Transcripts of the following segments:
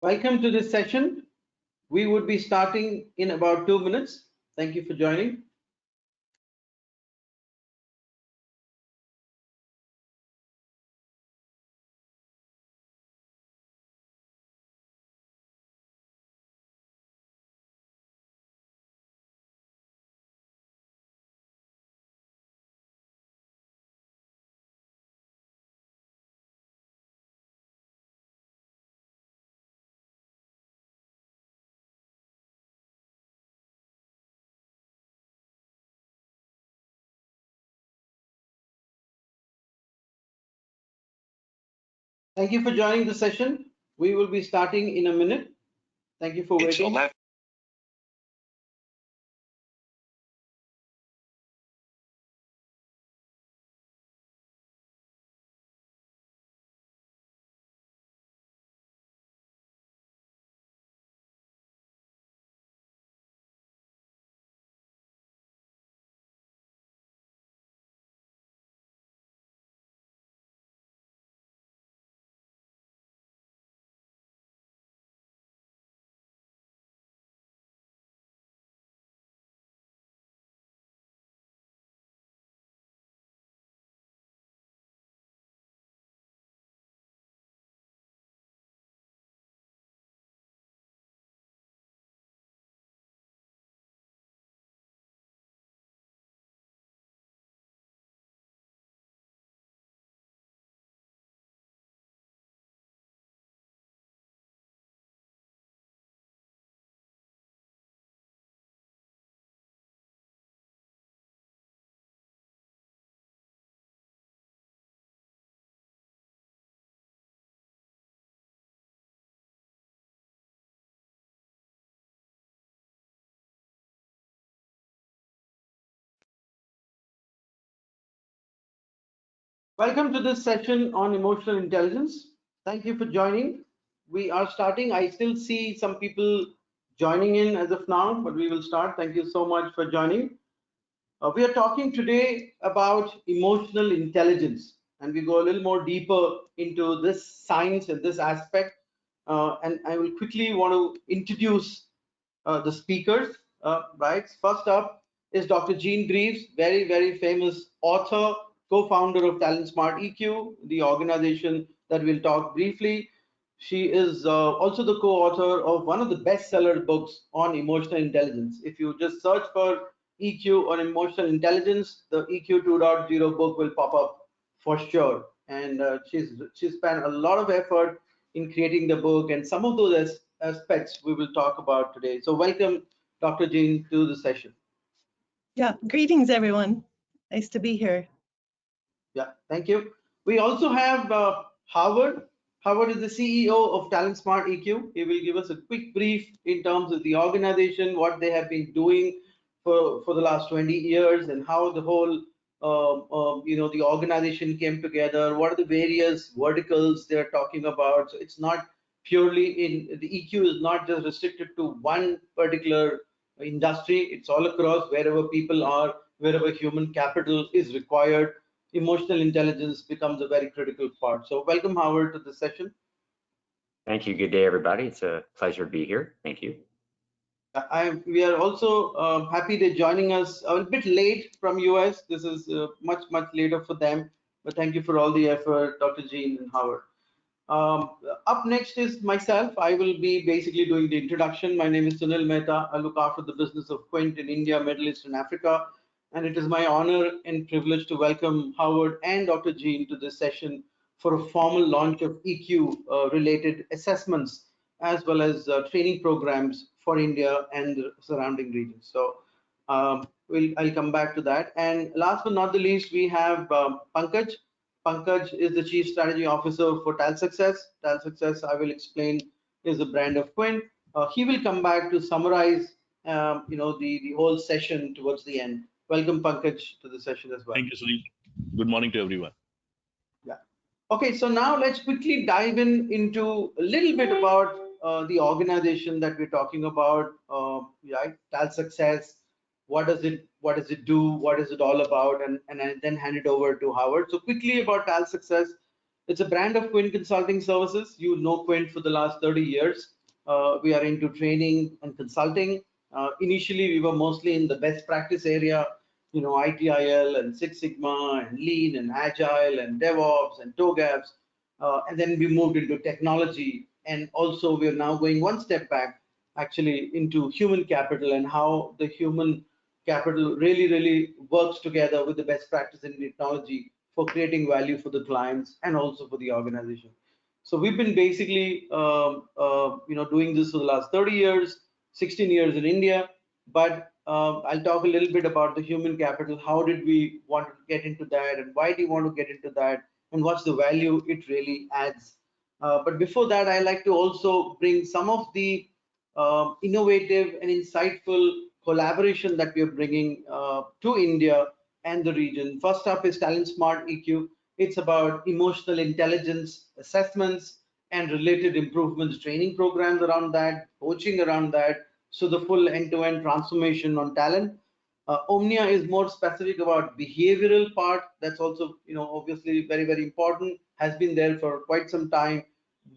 Welcome to this session. We would be starting in about 2 minutes. Thank you for joining. Thank you for joining the session. We will be starting in a minute. Thank you for waiting. Welcome to this session on emotional intelligence. Thank you for joining. We are starting. I still see some people joining in as of now, but we will start. Thank you so much for joining. We are talking today about emotional intelligence, and we go a little more deeper into this science and this aspect. And I will quickly want to introduce the speakers. Right, first up is Dr. Jean Greaves, very famous author, co-founder of Talent Smart EQ, the organization that we'll talk briefly. She is also the co-author of one of the bestseller books on emotional intelligence. If you just search for EQ or emotional intelligence, the EQ 2.0 book will pop up for sure. And she's spent a lot of effort in creating the book, and some of those aspects we will talk about today. So welcome, Dr. Jean, to the session. Yeah, greetings, everyone. Nice to be here. Yeah, thank you. We also have Howard. Howard is the CEO of Talent Smart EQ. He will give us a quick brief in terms of the organization, what they have been doing for the last 20 years, and how the whole the organization came together. What are the various verticals they're talking about? So it's not purely in the EQ is not just restricted to one particular industry. It's all across wherever people are, wherever human capital is required. Emotional intelligence becomes a very critical part. So welcome, Howard, to the session. Thank you. Good day, everybody. It's a pleasure to be here. Thank you. We are also happy they're joining us a bit late from US. This is much later for them, but thank you for all the effort, Dr. Jean and Howard. Up next is myself. I will be basically doing the introduction. My name is Sunil Mehta. I look after the business of Quint in India, Middle East, and Africa. And it is my honor and privilege to welcome Howard and Dr. Jean to this session for a formal launch of EQ related assessments, as well as training programs for India and the surrounding regions. So I'll come back to that. And last but not the least, we have Pankaj. Pankaj is the Chief Strategy Officer for TalSuccess. TalSuccess, I will explain, is a brand of Quint. He will come back to summarize, the whole session towards the end. Welcome, Pankaj, to the session as well. Thank you, Sunil. Good morning to everyone. Yeah. Okay, so now let's quickly dive into a little bit about the organization that we're talking about. Right, TalSuccess. What does it do? What is it all about? And I then hand it over to Howard. So quickly about TalSuccess. It's a brand of Quint Consulting Services. You know Quint for the last 30 years. We are into training and consulting. Initially, we were mostly in the best practice area, you know, ITIL and Six Sigma and Lean and Agile and DevOps and TOGAFs. And then we moved into technology. And also we are now going one step back, actually, into human capital and how the human capital really works together with the best practice in technology for creating value for the clients and also for the organization. So we've been basically, doing this for the last 30 years, 16 years in India. But I'll talk a little bit about the human capital. How did we want to get into that, and why do you want to get into that, and what's the value it really adds? But before that, I like to also bring some of the innovative and insightful collaboration that we are bringing to India and the region. First up is Talent Smart EQ. It's about emotional intelligence assessments and related improvements, training programs around that, coaching around that. So the full end-to-end transformation on talent. Omnia is more specific about behavioral part. That's also, obviously very important. Has been there for quite some time,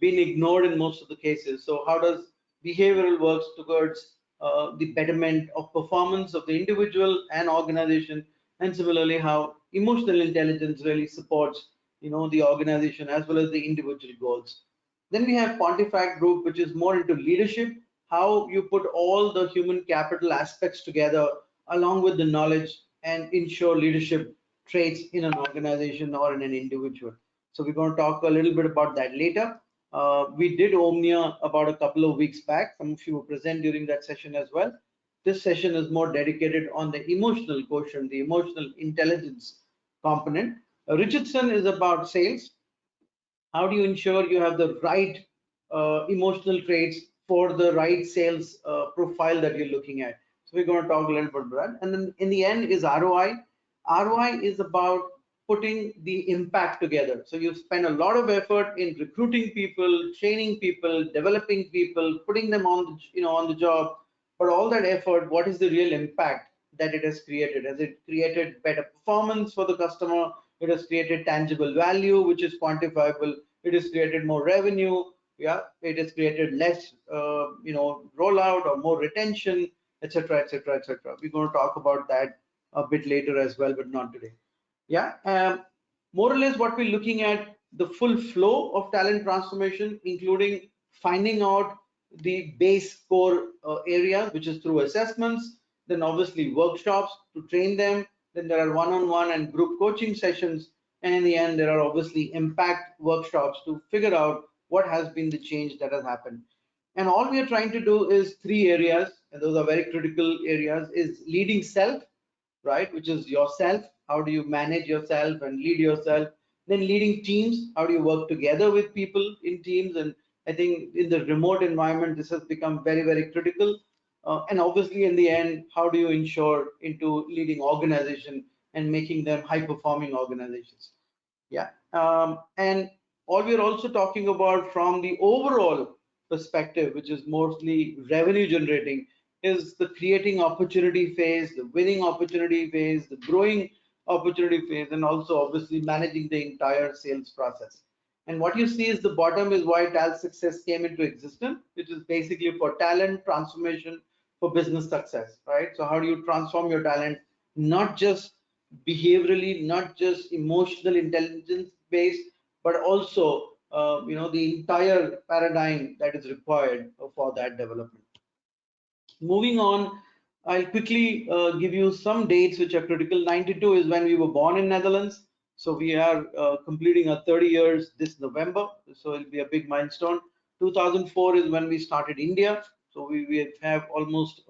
been ignored in most of the cases. So how does behavioral works towards the betterment of performance of the individual and organization, and similarly how emotional intelligence really supports the organization as well as the individual goals. Then we have Pontifact Group, which is more into leadership, how you put all the human capital aspects together along with the knowledge and ensure leadership traits in an organization or in an individual. So we're going to talk a little bit about that later. We did Omnia about a couple of weeks back. Some of you were present during that session as well. This session is more dedicated on the emotional quotient, the emotional intelligence component. Richardson is about sales. How do you ensure you have the right emotional traits for the right sales profile that you're looking at? So we're going to talk a little bit about that. And then in the end is ROI. ROI is about putting the impact together. So you spend a lot of effort in recruiting people, training people, developing people, putting them on the job. But all that effort, what is the real impact that it has created? Has it created better performance for the customer? It has created tangible value, which is quantifiable. It has created more revenue. Yeah, it has created less, rollout or more retention, etc., etc., etc. We're going to talk about that a bit later as well, but not today. Yeah, more or less what we're looking at, the full flow of talent transformation, including finding out the base core areas, which is through assessments, then obviously workshops to train them, then there are one-on-one and group coaching sessions, and in the end there are obviously impact workshops to figure out what has been the change that has happened. And all we are trying to do is 3 areas, and those are very critical areas, is leading self, right, which is yourself. How do you manage yourself and lead yourself? Then leading teams. How do you work together with people in teams? And I think in the remote environment, this has become very critical. And obviously, in the end, how do you ensure into leading organization and making them high-performing organizations? Yeah. And all we're also talking about from the overall perspective, which is mostly revenue generating, is the creating opportunity phase, the winning opportunity phase, the growing opportunity phase, and also obviously managing the entire sales process. And what you see is the bottom is why Tal Success came into existence, which is basically for talent transformation for business success, right? So how do you transform your talent, not just behaviorally, not just emotional intelligence based, but also the entire paradigm that is required for that development. Moving on, I'll quickly give you some dates which are critical. 92 is when we were born in Netherlands. So we are completing our 30 years this November. So it'll be a big milestone. 2004 is when we started India. So we have almost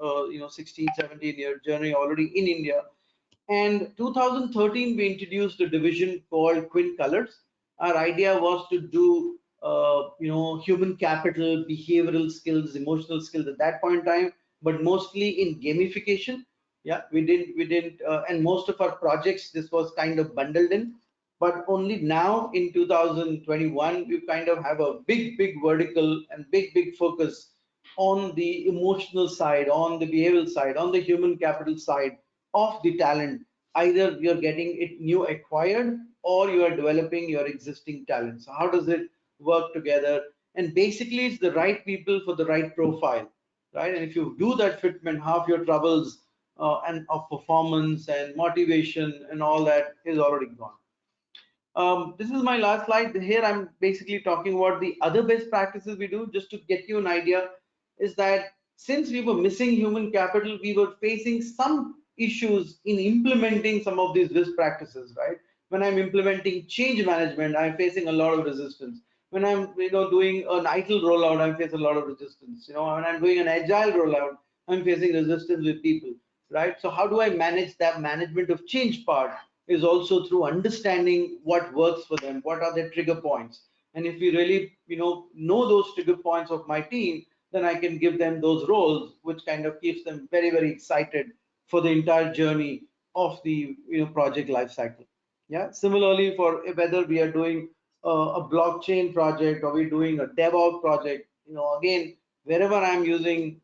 16, 17-year journey already in India. And 2013, we introduced a division called Quint Colors. Our idea was to do human capital, behavioral skills, emotional skills at that point in time, but mostly in gamification. Yeah, we didn't, and most of our projects, this was kind of bundled in, but only now in 2021, we kind of have a big vertical and big focus on the emotional side, on the behavioral side, on the human capital side of the talent either you're getting it new acquired or you are developing your existing talent. So how does it work together? And basically it's the right people for the right profile, right? And if you do that fitment, half your troubles and of performance and motivation and all that is already gone. This is my last slide. Here I'm basically talking about the other best practices we do. Just to get you an idea, is that since we were missing human capital, we were facing some issues in implementing some of these best practices, right? When I'm implementing change management, I'm facing a lot of resistance. When I'm doing an ITIL rollout, I'm facing a lot of resistance. When I'm doing an agile rollout, I'm facing resistance with people, right? So how do I manage that management of change part? Is also through understanding what works for them, what are their trigger points. And if we really know those trigger points of my team, then I can give them those roles, which kind of keeps them very, very excited for the entire journey of the project life cycle. Yeah, similarly, for whether we are doing a blockchain project or we're doing a DevOps project, again, wherever I'm using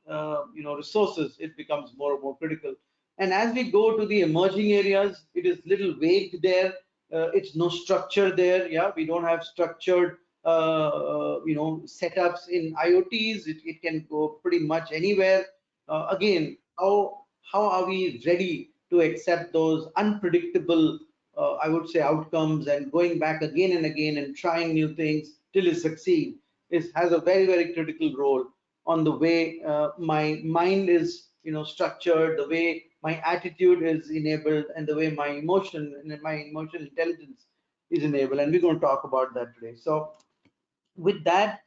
resources, it becomes more and more critical. And as we go to the emerging areas, it is little vague there. It's no structure there. Yeah, we don't have structured, setups in IoTs. It can go pretty much anywhere. Again, how are we ready to accept those unpredictable, I would say, outcomes and going back again and again and trying new things till it succeeds? It has a very, very critical role on the way my mind is structured, the way my attitude is enabled, and the way my emotional intelligence is enabled. And we're going to talk about that today. So with that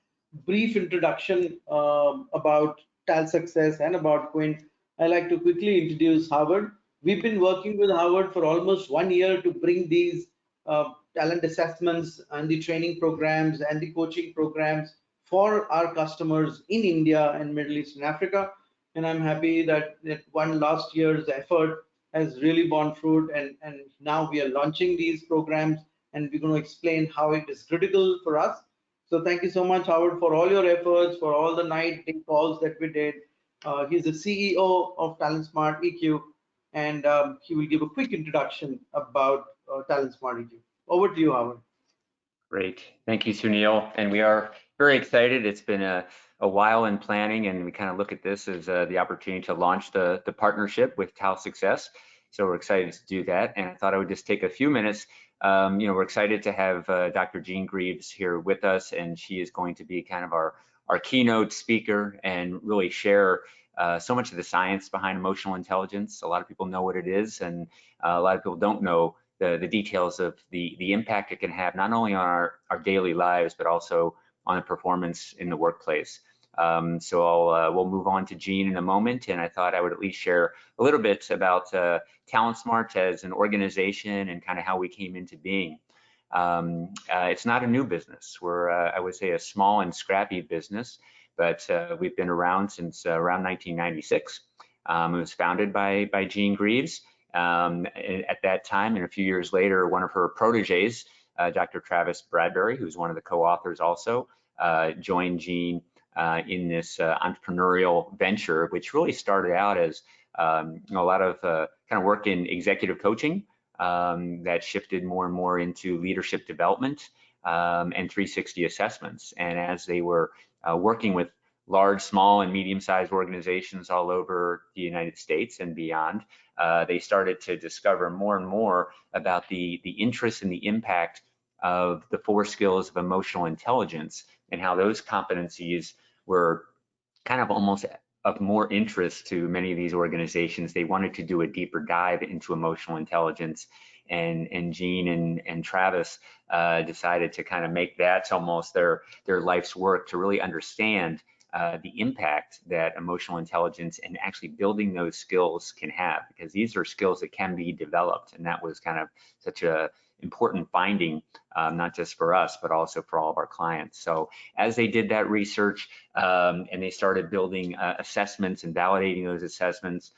brief introduction about TAL Success and about Quint, I'd like to quickly introduce Harvard. We've been working with Harvard for almost 1 year to bring these talent assessments and the training programs and the coaching programs for our customers in India and Middle East and Africa. And I'm happy that one last year's effort has really borne fruit, and now we are launching these programs, and we're going to explain how it is critical for us. So thank you so much, Howard, for all your efforts, for all the night calls that we did. He's the CEO of Talent Smart EQ, and he will give a quick introduction about Talent Smart EQ. Over to you, Howard. Great. Thank you, Sunil. And we are very excited. It's been a while in planning, and we kind of look at this as the opportunity to launch the partnership with TAL Success. So we're excited to do that. And I thought I would just take a few minutes. We're excited to have Dr. Jean Greaves here with us, and she is going to be kind of our keynote speaker and really share so much of the science behind emotional intelligence. A lot of people know what it is, and a lot of people don't know the details of the impact it can have, not only on our daily lives, but also on the performance in the workplace. So we'll move on to Jean in a moment, and I thought I would at least share a little bit about Talent Smart as an organization and kind of how we came into being. It's not a new business. We're, I would say, a small and scrappy business, but we've been around since around 1996. It was founded by Jean Greaves. At that time, and a few years later, one of her proteges, Dr. Travis Bradbury, who's one of the co-authors also, joined Jean in this entrepreneurial venture, which really started out as a lot of kind of work in executive coaching that shifted more and more into leadership development and 360 assessments. And as they were working with large, small, and medium-sized organizations all over the United States and beyond, they started to discover more and more about the interest and the impact of the 4 skills of emotional intelligence and how those competencies were kind of almost of more interest to many of these organizations. They wanted to do a deeper dive into emotional intelligence, and Jean and Travis decided to kind of make that almost their life's work, to really understand the impact that emotional intelligence and actually building those skills can have, because these are skills that can be developed. And that was kind of such a important finding, not just for us, but also for all of our clients. So as they did that research and they started building assessments and validating those assessments,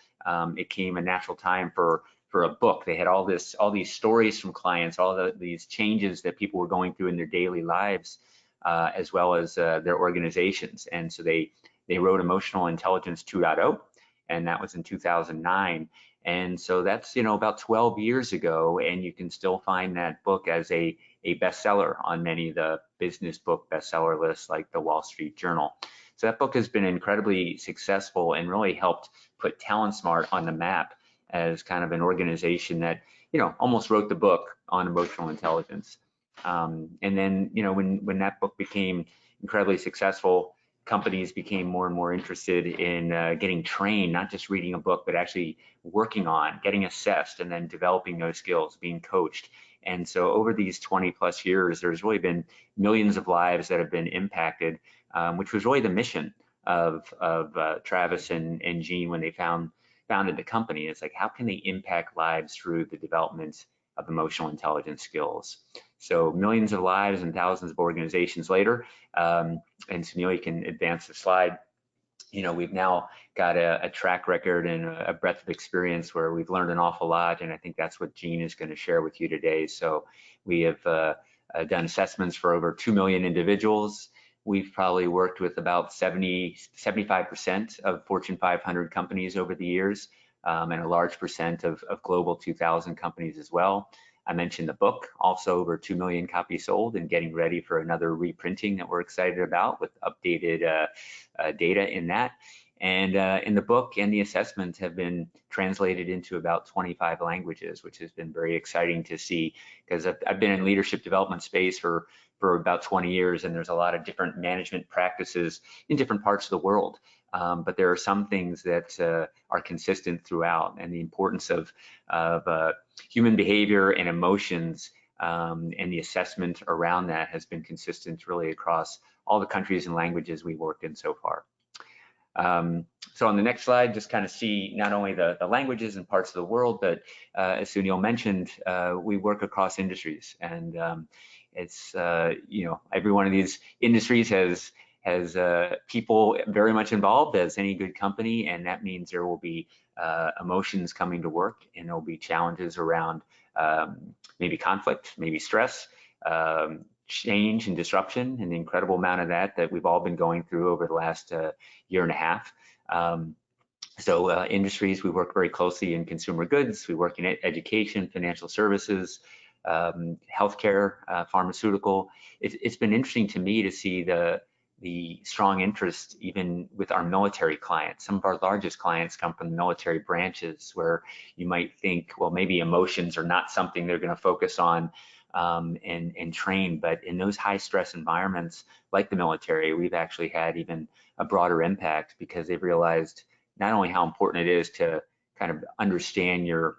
it came a natural time for a book. They had all these stories from clients, these changes that people were going through in their daily lives, as well as their organizations. And so they wrote Emotional Intelligence 2.0, and that was in 2009. And so that's, about 12 years ago, and you can still find that book as a bestseller on many of the business book bestseller lists like the Wall Street Journal. So that book has been incredibly successful and really helped put TalentSmart on the map as kind of an organization that, almost wrote the book on emotional intelligence. And then, when that book became incredibly successful, companies became more and more interested in getting trained, not just reading a book, but actually working on, getting assessed, and then developing those skills, being coached. And so over these 20 plus years, there's really been millions of lives that have been impacted, which was really the mission of Travis and Gene when they founded the company. It's like, how can they impact lives through the development of emotional intelligence skills? So millions of lives and thousands of organizations later, and Sunil, you can advance the slide. We've now got a track record and a breadth of experience where we've learned an awful lot, and I think that's what Gene is going to share with you today. So we have done assessments for over 2 million individuals. We've probably worked with about 75% of Fortune 500 companies over the years, and a large percent of Global 2000 companies as well. I mentioned the book, also over 2 million copies sold and getting ready for another reprinting that we're excited about with updated data in that. And in the book and the assessments have been translated into about 25 languages, which has been very exciting to see, because I've been in leadership development space for about 20 years, and there's a lot of different management practices in different parts of the world. But there are some things that are consistent throughout, and the importance of human behavior and emotions and the assessment around that has been consistent really across all the countries and languages we've worked in so far. So on the next slide, just kind of see not only the languages and parts of the world, but as Sunil mentioned, we work across industries, and it's every one of these industries has people very much involved, as any good company, and that means there will be emotions coming to work, and there will be challenges around maybe conflict, maybe stress, change and disruption, and the incredible amount of that we've all been going through over the last year and a half. So industries, we work very closely in consumer goods, we work in education, financial services, healthcare, pharmaceutical. It's been interesting to me to see the strong interest even with our military clients. Some of our largest clients come from the military branches, where you might think, well, maybe emotions are not something they're going to focus on and train, but in those high stress environments like the military, we've actually had even a broader impact, because they've realized not only how important it is to kind of understand your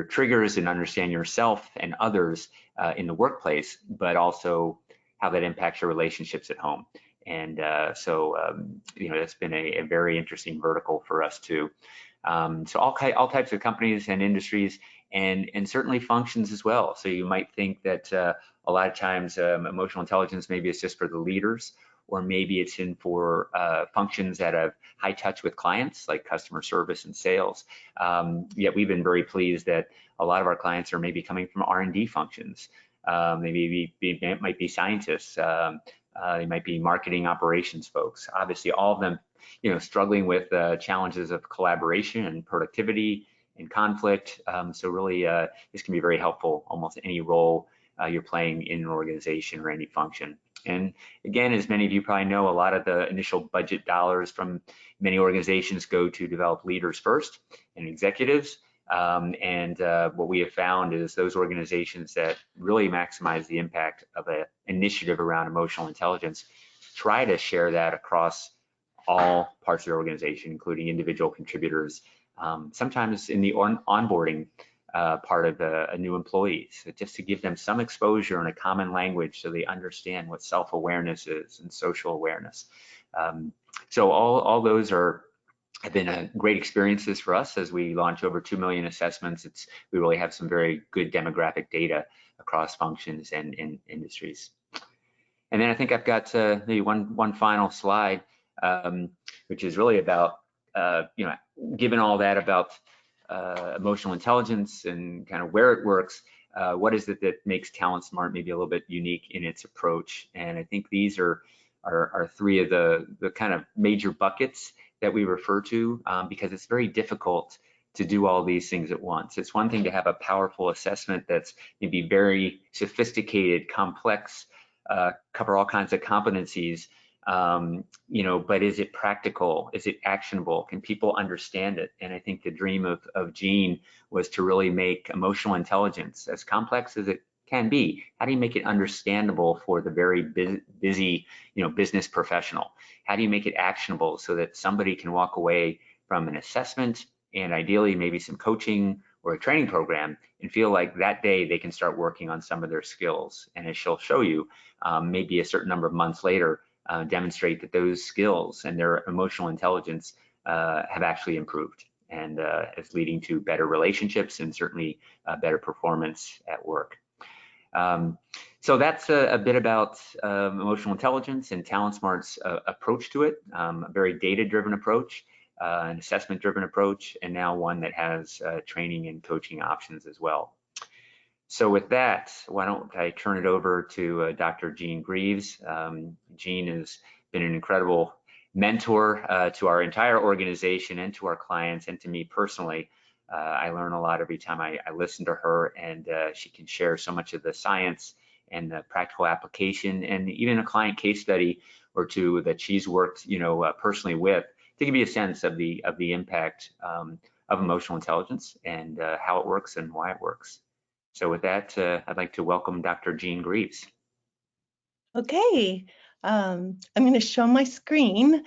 triggers and understand yourself and others in the workplace, but also how that impacts your relationships at home. And so that's been a very interesting vertical for us too. So all types of companies and industries, and certainly functions as well. So you might think that a lot of times emotional intelligence maybe it's just for the leaders, or maybe it's in for functions that have high touch with clients, like customer service and sales. Yet we've been very pleased that a lot of our clients are maybe coming from R&D functions. They might be scientists. They might be marketing operations folks. Obviously, all of them, struggling with challenges of collaboration and productivity and conflict. So really, this can be very helpful almost any role you're playing in an organization or any function. And again, as many of you probably know, a lot of the initial budget dollars from many organizations go to develop leaders first and executives. And what we have found is those organizations that really maximize the impact of an initiative around emotional intelligence try to share that across all parts of the organization, including individual contributors, sometimes in the onboarding part of a new employee, so just to give them some exposure in a common language so they understand what self-awareness is and social awareness. So all those have been great experiences for us as we launch over 2 million assessments. We really have some very good demographic data across functions and industries. And then I think I've got maybe one final slide, which is really about, given all that about emotional intelligence and kind of where it works, what is it that makes TalentSmart maybe a little bit unique in its approach? And I think these are three of the kind of major buckets that we refer to, because it's very difficult to do all these things at once. It's one thing to have a powerful assessment that's maybe very sophisticated, complex, cover all kinds of competencies, but is it practical? Is it actionable? Can people understand it? And I think the dream of Gene was to really make emotional intelligence, as complex as it can be, how do you make it understandable for the very busy, business professional? How do you make it actionable so that somebody can walk away from an assessment and ideally maybe some coaching or a training program and feel like that day they can start working on some of their skills? And as she'll show you, maybe a certain number of months later, demonstrate that those skills and their emotional intelligence have actually improved, and is leading to better relationships and certainly better performance at work. So that's a bit about emotional intelligence and TalentSmart's approach to it, a very data-driven approach, an assessment-driven approach, and now one that has training and coaching options as well. So with that, why don't I turn it over to Dr. Gene Greaves. Gene has been an incredible mentor to our entire organization and to our clients and to me personally. I learn a lot every time I listen to her, and she can share so much of the science and the practical application and even a client case study or two that she's worked, personally with, to give you a sense of the impact of emotional intelligence and how it works and why it works. So with that, I'd like to welcome Dr. Gene Greaves. Okay, I'm going to show my screen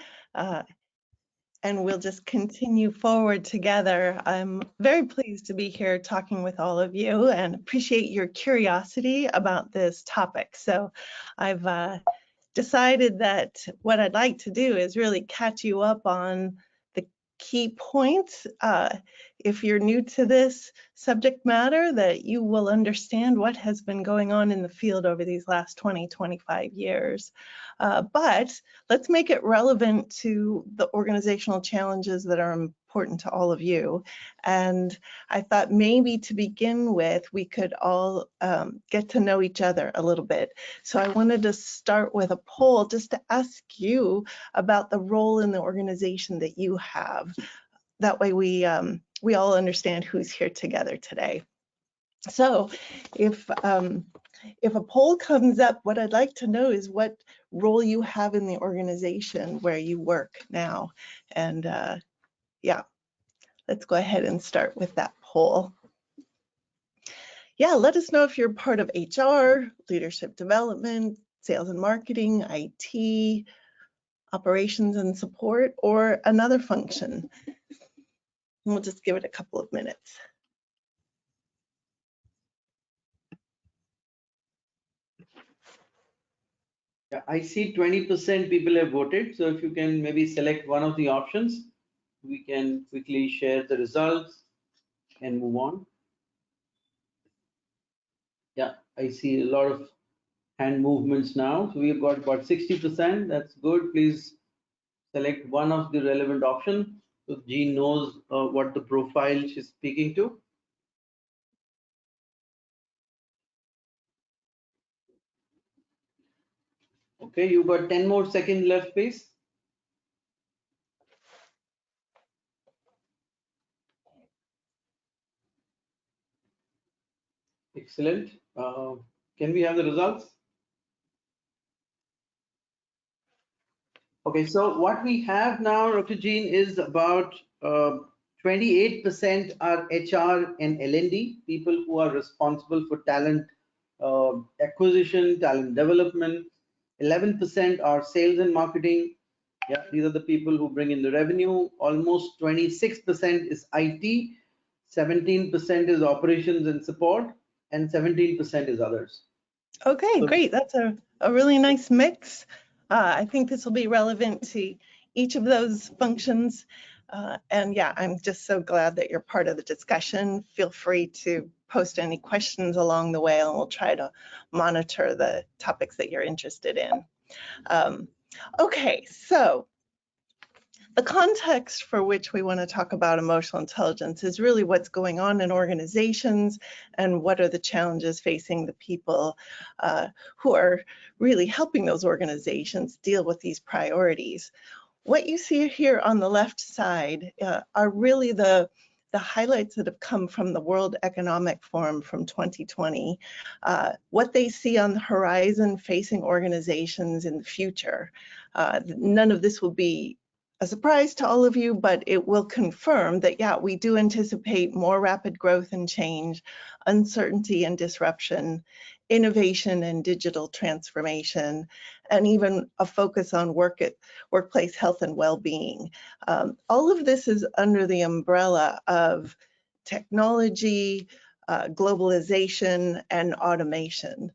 and we'll just continue forward together. I'm very pleased to be here talking with all of you and appreciate your curiosity about this topic. So I've decided that what I'd like to do is really catch you up on the key points. If you're new to this subject matter, that you will understand what has been going on in the field over these last 20-25 years. But let's make it relevant to the organizational challenges that are important to all of you. And I thought maybe to begin with, we could all get to know each other a little bit. So I wanted to start with a poll just to ask you about the role in the organization that you have. That way we all understand who's here together today. So if a poll comes up, what I'd like to know is what role you have in the organization where you work now. And yeah, let's go ahead and start with that poll. Yeah, let us know if you're part of HR, leadership development, sales and marketing, IT, operations and support, or another function. And we'll just give it a couple of minutes. Yeah, I see 20% people have voted. So if you can maybe select one of the options, we can quickly share the results and move on. Yeah, I see a lot of hand movements now. So we've got about 60%. That's good. Please select one of the relevant options so Gene knows what the profile she's speaking to. Okay, you've got 10 more seconds left, please. Excellent. Can we have the results? Okay, so what we have now, Dr. Gene, is about 28% are HR and L&D, people who are responsible for talent acquisition, talent development. 11% are sales and marketing. Yeah, these are the people who bring in the revenue. Almost 26% is IT, 17% is operations and support, and 17% is others. Okay, So, great. That's a really nice mix. I think this will be relevant to each of those functions. And yeah, I'm just so glad that you're part of the discussion. Feel free to post any questions along the way, and we'll try to monitor the topics that you're interested in. Okay, so the context for which we want to talk about emotional intelligence is really what's going on in organizations and what are the challenges facing the people who are really helping those organizations deal with these priorities. What you see here on the left side are really the the highlights that have come from the World Economic Forum from 2020, what they see on the horizon facing organizations in the future. None of this will be a surprise to all of you, but it will confirm that, yeah, we do anticipate more rapid growth and change, uncertainty and disruption, innovation and digital transformation, and even a focus on workplace health and well-being. All of this is under the umbrella of technology, globalization, and automation.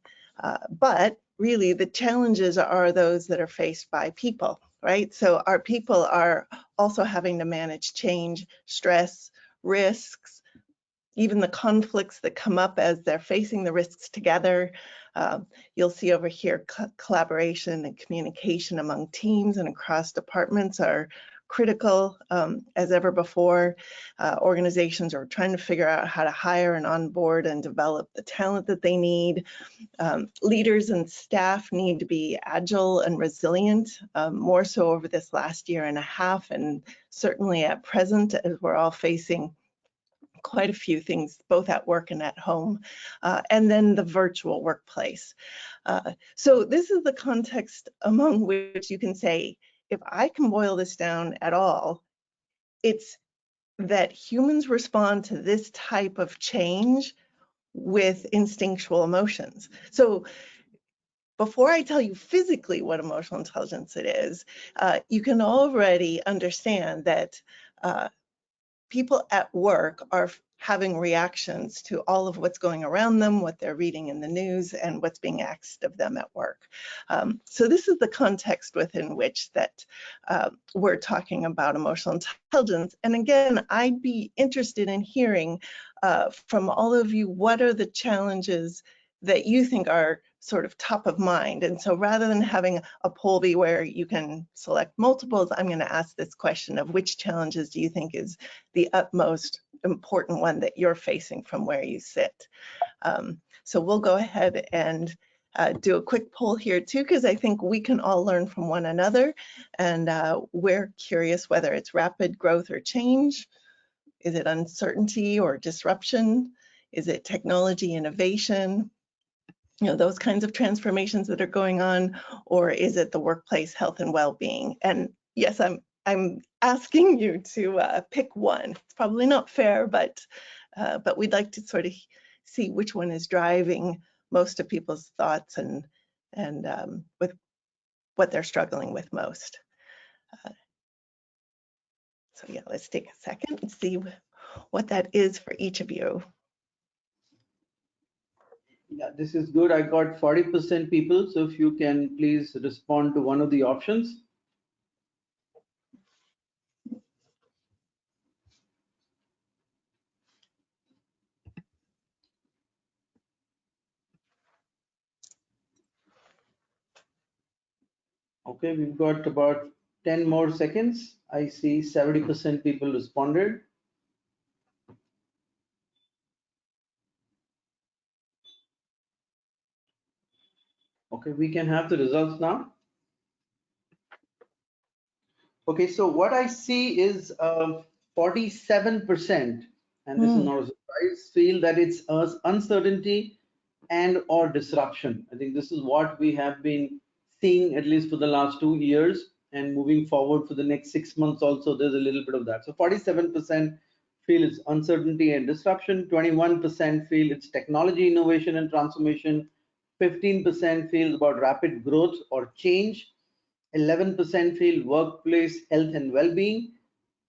But really, the challenges are those that are faced by people, right? So our people are also having to manage change, stress, risks, even the conflicts that come up as they're facing the risks together. You'll see over here collaboration and communication among teams and across departments are critical as ever before. Organizations are trying to figure out how to hire and onboard and develop the talent that they need. Leaders and staff need to be agile and resilient, more so over this last year and a half, and certainly at present as we're all facing quite a few things, both at work and at home, and then the virtual workplace. So this is the context among which you can say, if I can boil this down at all, it's that humans respond to this type of change with instinctual emotions. So before I tell you physically what emotional intelligence it is, you can already understand that people at work are having reactions to all of what's going around them, what they're reading in the news, and what's being asked of them at work. So this is the context within which that we're talking about emotional intelligence. And again, I'd be interested in hearing from all of you, what are the challenges that you think are sort of top of mind? And so rather than having a poll be where you can select multiples, I'm going to ask this question of which challenges do you think is the utmost important one that you're facing from where you sit. So we'll go ahead and do a quick poll here too, because I think we can all learn from one another. And we're curious whether it's rapid growth or change. Is it uncertainty or disruption? Is it technology innovation? You know, those kinds of transformations that are going on, or is it the workplace health and well-being? And yes, I'm asking you to pick one. It's probably not fair, but we'd like to sort of see which one is driving most of people's thoughts and with what they're struggling with most. So yeah, let's take a second and see what that is for each of you. Yeah, this is good. I got 40% people. So if you can please respond to one of the options. Okay, we've got about 10 more seconds. I see 70% people responded. Okay, we can have the results now. Okay, so what I see is 47%, and this is not a surprise, feel that it's uncertainty and or disruption. I think this is what we have been seeing at least for the last 2 years, and moving forward for the next 6 months also, there's a little bit of that. So 47% feel it's uncertainty and disruption, 21% feel it's technology innovation and transformation, 15% feels about rapid growth or change, 11% feel workplace health and well-being,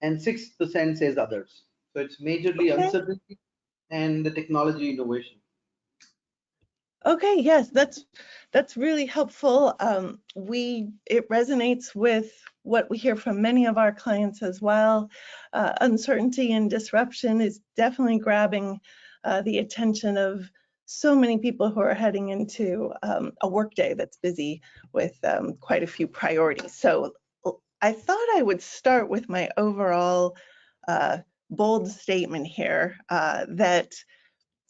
and 6% says others. So it's majorly uncertainty and the technology innovation. Okay, yes, that's really helpful. It resonates with what we hear from many of our clients as well. Uncertainty and disruption is definitely grabbing the attention of so many people who are heading into a workday that's busy with quite a few priorities. So I thought I would start with my overall bold statement here that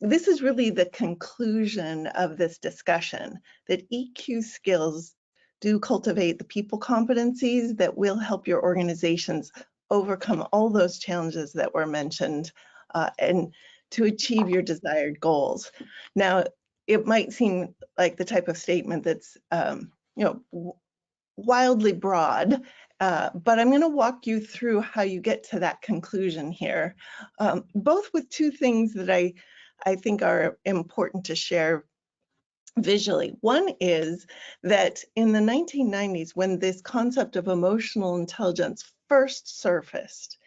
this is really the conclusion of this discussion, that EQ skills do cultivate the people competencies that will help your organizations overcome all those challenges that were mentioned and to achieve your desired goals. Now, it might seem like the type of statement that's wildly broad, but I'm going to walk you through how you get to that conclusion here, both with two things that I think are important to share visually. One is that in the 1990s, when this concept of emotional intelligence first surfaced,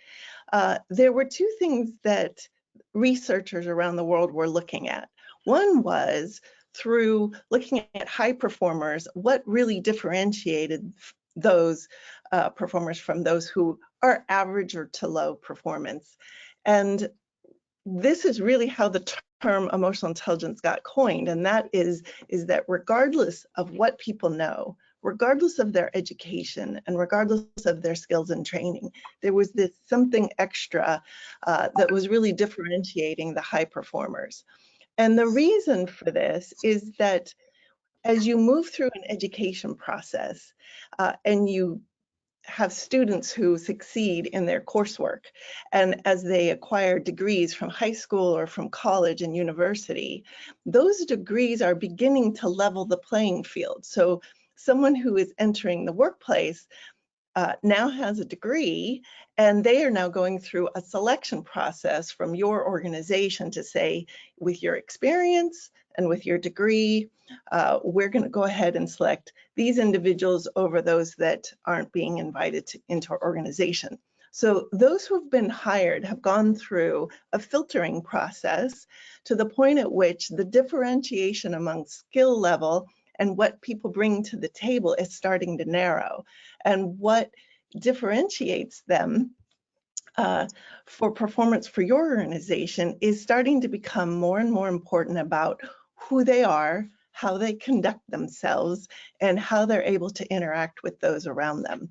there were two things that researchers around the world were looking at. One was through looking at high performers, what really differentiated those performers from those who are average or to low performance. And this is really how the term emotional intelligence got coined, and that is that regardless of what people know, regardless of their education, and regardless of their skills and training, there was this something extra that was really differentiating the high performers. And the reason for this is that as you move through an education process and you have students who succeed in their coursework, and as they acquire degrees from high school or from college and university, those degrees are beginning to level the playing field. So someone who is entering the workplace now has a degree, and they are now going through a selection process from your organization to say, with your experience and with your degree, we're going to go ahead and select these individuals over those that aren't being invited into our organization. So those who have been hired have gone through a filtering process to the point at which the differentiation among skill level and what people bring to the table is starting to narrow. And what differentiates them for performance for your organization is starting to become more and more important about who they are, how they conduct themselves, and how they're able to interact with those around them.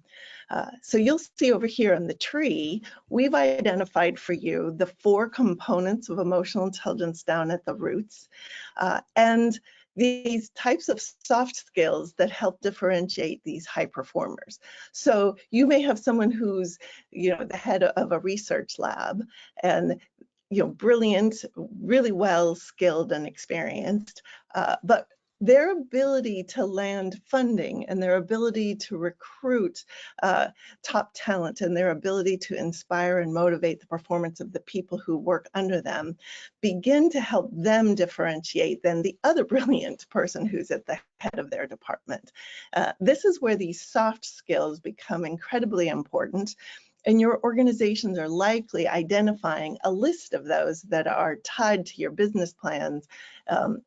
So you'll see over here on the tree, we've identified for you the 4 components of emotional intelligence down at the roots. And these types of soft skills that help differentiate these high performers. So you may have someone who's, the head of a research lab and, brilliant, really well skilled and experienced, but their ability to land funding and their ability to recruit top talent and their ability to inspire and motivate the performance of the people who work under them begin to help them differentiate than the other brilliant person who's at the head of their department. This is where these soft skills become incredibly important. And your organizations are likely identifying a list of those that are tied to your business plans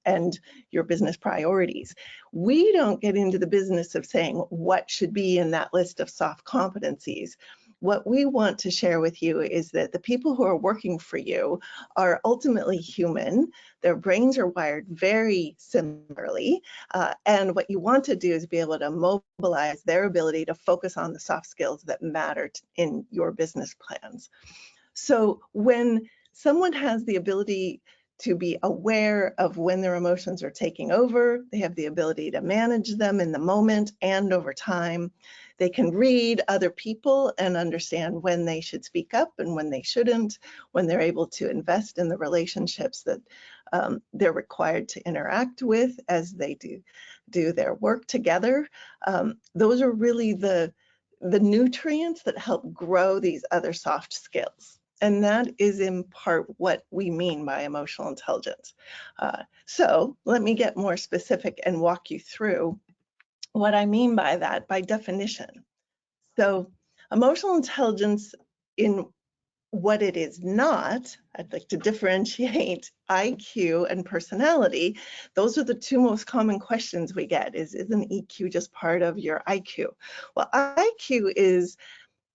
and your business priorities. We don't get into the business of saying what should be in that list of soft competencies. What we want to share with you is that the people who are working for you are ultimately human. Their brains are wired very similarly. And what you want to do is be able to mobilize their ability to focus on the soft skills that matter in your business plans. So when someone has the ability to be aware of when their emotions are taking over, they have the ability to manage them in the moment and over time. They can read other people and understand when they should speak up and when they shouldn't, when they're able to invest in the relationships that they're required to interact with as they do their work together. Those are really the nutrients that help grow these other soft skills. And that is in part what we mean by emotional intelligence. So let me get more specific and walk you through what I mean by that by definition. So emotional intelligence, in what it is not, I'd like to differentiate IQ and personality. Those are the 2 most common questions we get. Isn't EQ just part of your IQ? Well, IQ is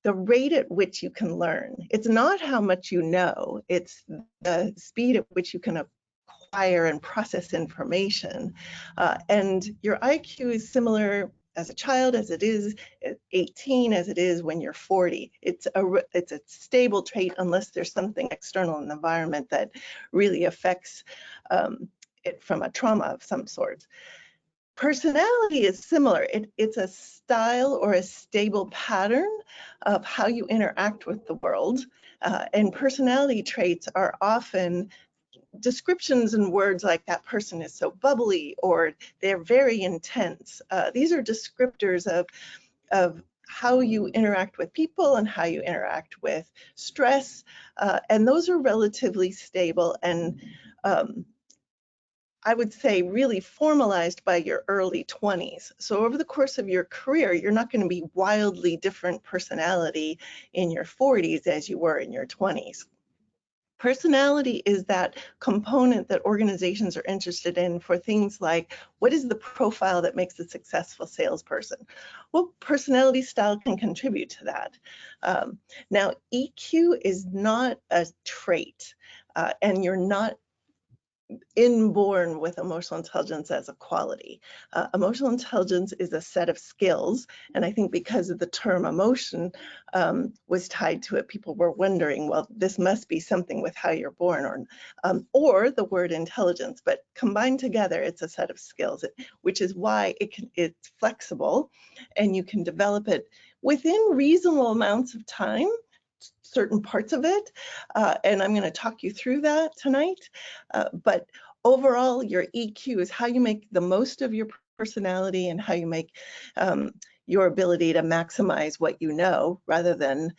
the rate at which you can learn. It's not how much you know, it's the speed at which you can acquire and process information. And your IQ is similar as a child as it is at 18, as it is when you're 40. It's a stable trait unless there's something external in the environment that really affects it from a trauma of some sort. Personality is similar. It's a style or a stable pattern of how you interact with the world. And personality traits are often descriptions and words like that person is so bubbly or they're very intense. These are descriptors of how you interact with people and how you interact with stress. And those are relatively stable and I would say really formalized by your early 20s. So over the course of your career, you're not going to be wildly different personality in your 40s as you were in your 20s. Personality is that component that organizations are interested in for things like, what is the profile that makes a successful salesperson? Well, personality style can contribute to that. Now, EQ is not a trait, and you're not inborn with emotional intelligence as a quality. Emotional intelligence is a set of skills, and I think because of the term emotion was tied to it, people were wondering, well, this must be something with how you're born, or the word intelligence, but combined together, it's a set of skills, which is why it's flexible, and you can develop it within reasonable amounts of time, certain parts of it, and I'm going to talk you through that tonight. But overall, your EQ is how you make the most of your personality and how you make your ability to maximize what you know rather than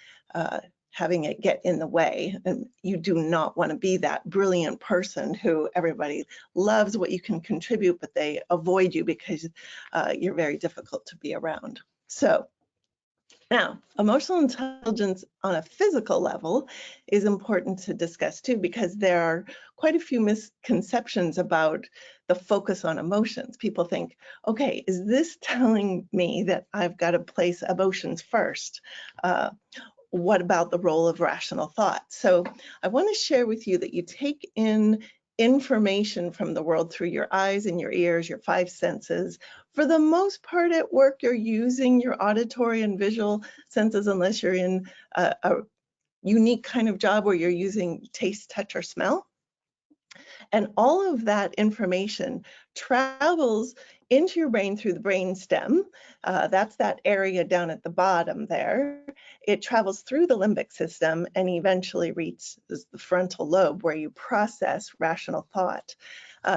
having it get in the way. And you do not want to be that brilliant person who everybody loves what you can contribute, but they avoid you because you're very difficult to be around. So now, emotional intelligence on a physical level is important to discuss too, because there are quite a few misconceptions about the focus on emotions. People think, okay, is this telling me that I've got to place emotions first? What about the role of rational thought? So I want to share with you that you take in information from the world through your eyes and your ears, your five senses. For the most part at work, you're using your auditory and visual senses unless you're in a unique kind of job where you're using taste, touch, or smell. And all of that information travels into your brain through the brain stem. That's that area down at the bottom there. It travels through the limbic system and eventually reaches the frontal lobe where you process rational thought.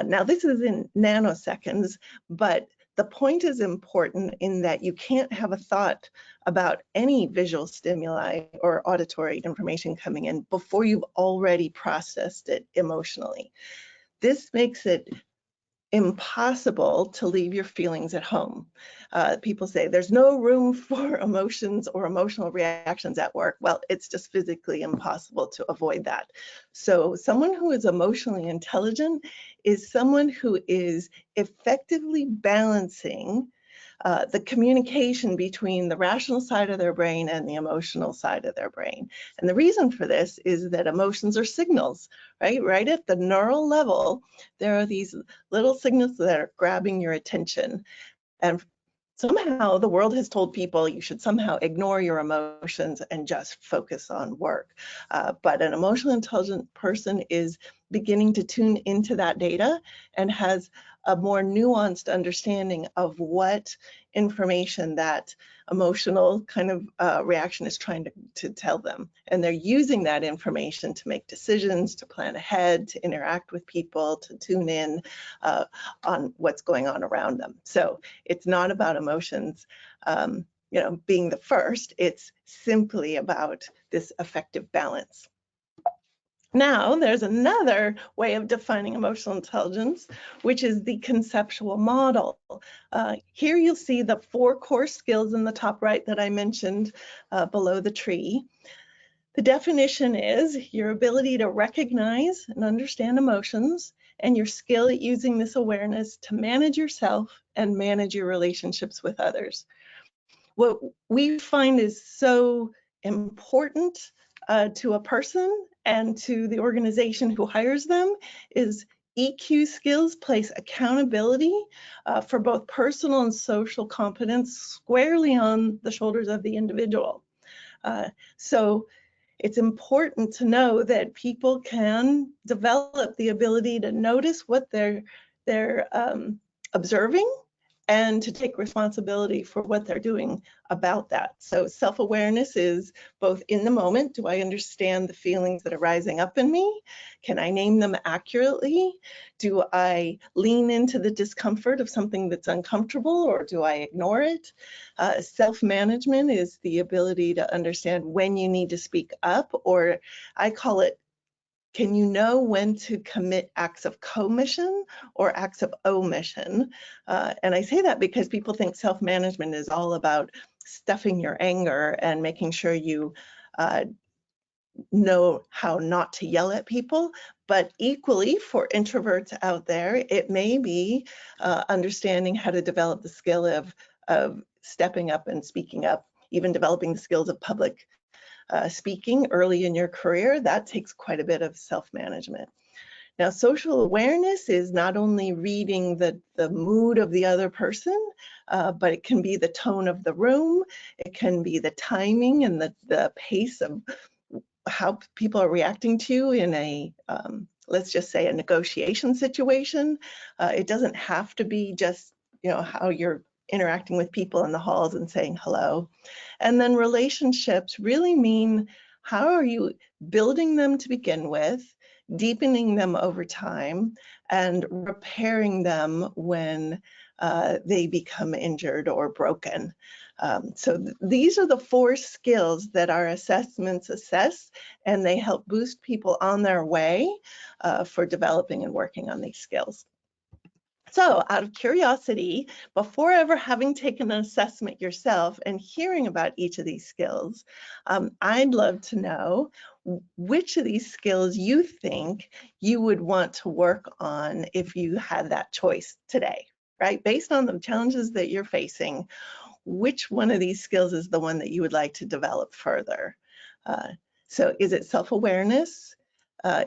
Now, this is in nanoseconds, but the point is important in that you can't have a thought about any visual stimuli or auditory information coming in before you've already processed it emotionally. This makes it impossible to leave your feelings at home. People say there's no room for emotions or emotional reactions at work. Well, it's just physically impossible to avoid that. So someone who is emotionally intelligent is someone who is effectively balancing the communication between the rational side of their brain and the emotional side of their brain. And the reason for this is that emotions are signals, right? Right at the neural level, there are these little signals that are grabbing your attention. And somehow the world has told people you should somehow ignore your emotions and just focus on work. But an emotionally intelligent person is beginning to tune into that data and has a more nuanced understanding of what information that emotional kind of reaction is trying to tell them. And they're using that information to make decisions, to plan ahead, to interact with people, to tune in on what's going on around them. So it's not about emotions being the first, it's simply about this effective balance. Now, there's another way of defining emotional intelligence, which is the conceptual model. Here you'll see the 4 core skills in the top right that I mentioned below the tree. The definition is your ability to recognize and understand emotions and your skill at using this awareness to manage yourself and manage your relationships with others. What we find is so important to a person and to the organization who hires them is EQ skills place accountability for both personal and social competence squarely on the shoulders of the individual. So it's important to know that people can develop the ability to notice what they're observing and to take responsibility for what they're doing about that. So self-awareness is both in the moment. Do I understand the feelings that are rising up in me? Can I name them accurately? Do I lean into the discomfort of something that's uncomfortable, or do I ignore it? Self-management is the ability to understand when you need to speak up, or I call it, can you know when to commit acts of commission or acts of omission? And I say that because people think self-management is all about stuffing your anger and making sure you know how not to yell at people. But equally, for introverts out there, it may be understanding how to develop the skill of stepping up and speaking up, even developing the skills of public speaking early in your career. That takes quite a bit of self-management. Now, social awareness is not only reading the mood of the other person, but it can be the tone of the room. It can be the timing and the pace of how people are reacting to you in a, let's just say, a negotiation situation. It doesn't have to be just, how you're interacting with people in the halls and saying hello. And then relationships really mean, how are you building them to begin with, deepening them over time, and repairing them when they become injured or broken. So these are the 4 skills that our assessments assess, and they help boost people on their way for developing and working on these skills. So out of curiosity, before ever having taken an assessment yourself and hearing about each of these skills, I'd love to know which of these skills you think you would want to work on if you had that choice today, right? Based on the challenges that you're facing, which one of these skills is the one that you would like to develop further? So is it self-awareness?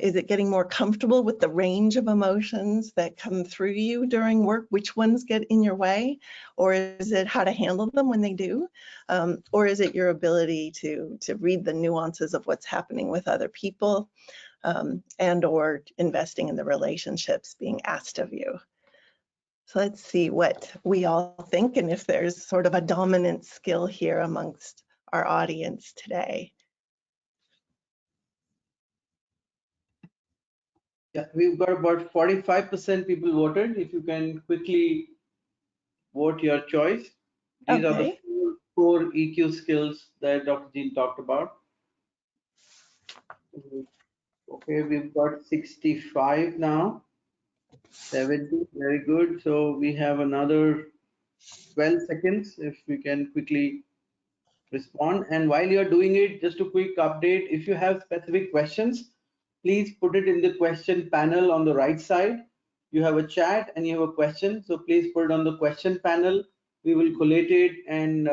Is it getting more comfortable with the range of emotions that come through you during work? Which ones get in your way? Or is it how to handle them when they do? Or is it your ability to read the nuances of what's happening with other people, and or investing in the relationships being asked of you? So let's see what we all think, and if there's sort of a dominant skill here amongst our audience today. Yeah, we've got about 45% people voted. If you can quickly vote your choice. These are the Okay. 4 EQ skills that Dr. Jean talked about. Okay, we've got 65 now. 70, very good. So we have another 12 seconds if we can quickly respond. And while you're doing it, just a quick update. If you have specific questions, please put it in the question panel on the right side. You have a chat and you have a question, so please put it on the question panel. We will collate it and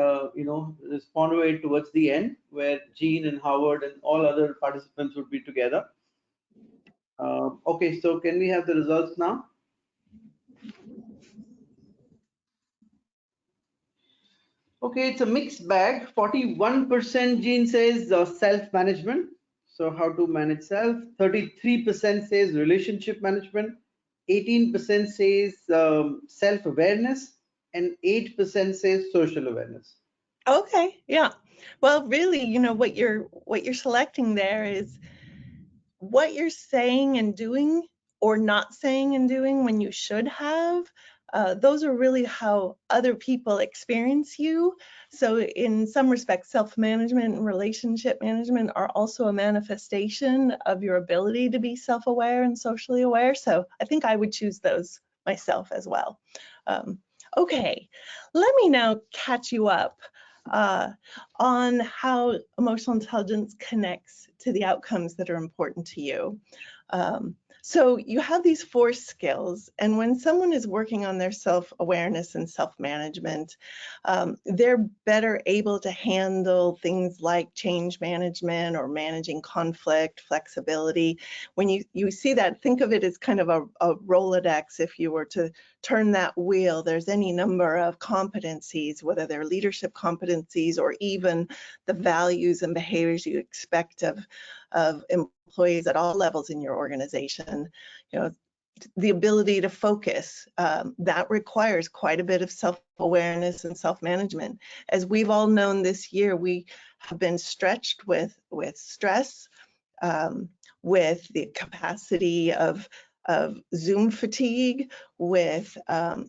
respond to it towards the end, where Jean and Howard and all other participants would be together. Okay, so can we have the results now? Okay, it's a mixed bag. 41% Jean says self-management. So how to manage self. 33% says relationship management. 18% says self-awareness, and 8% says social awareness. Okay, yeah. Well, really, what you're selecting there is what you're saying and doing or not saying and doing when you should have. Those are really how other people experience you. So in some respects, self-management and relationship management are also a manifestation of your ability to be self-aware and socially aware. So I think I would choose those myself as well. Okay, let me now catch you up on how emotional intelligence connects to the outcomes that are important to you. So you have these 4 skills, and when someone is working on their self-awareness and self-management, they're better able to handle things like change management or managing conflict, flexibility. When you see that, think of it as kind of a Rolodex. If you were to turn that wheel, there's any number of competencies, whether they're leadership competencies or even the values and behaviors you expect of employees at all levels in your organization. the ability to focus, that requires quite a bit of self-awareness and self-management. As we've all known this year, we have been stretched with stress, with the capacity of Zoom fatigue, with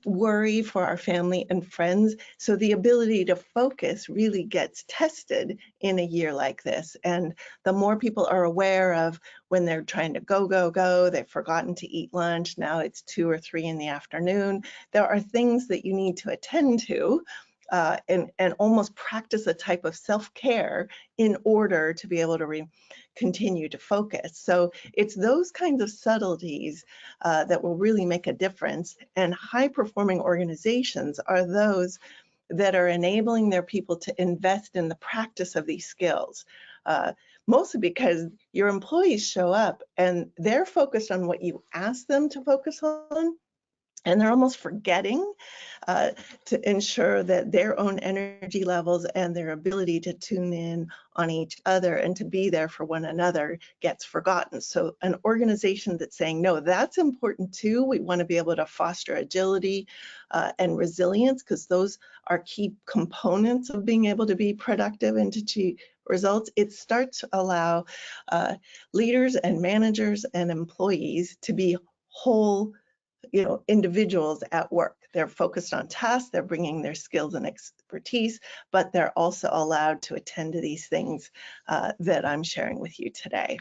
worry for our family and friends. So the ability to focus really gets tested in a year like this. And the more people are aware of when they're trying to go, they've forgotten to eat lunch, now it's 2 or 3 in the afternoon, there are things that you need to attend to and almost practice a type of self-care in order to be able to continue to focus. So it's those kinds of subtleties that will really make a difference. And high-performing organizations are those that are enabling their people to invest in the practice of these skills. Mostly because your employees show up and they're focused on what you ask them to focus on, and they're almost forgetting to ensure that their own energy levels and their ability to tune in on each other and to be there for one another gets forgotten. So an organization that's saying, no, that's important too. We want to be able to foster agility and resilience, because those are key components of being able to be productive and to achieve results. It starts to allow leaders and managers and employees to be whole, individuals at work. They're focused on tasks, they're bringing their skills and expertise, but they're also allowed to attend to these things that I'm sharing with you today.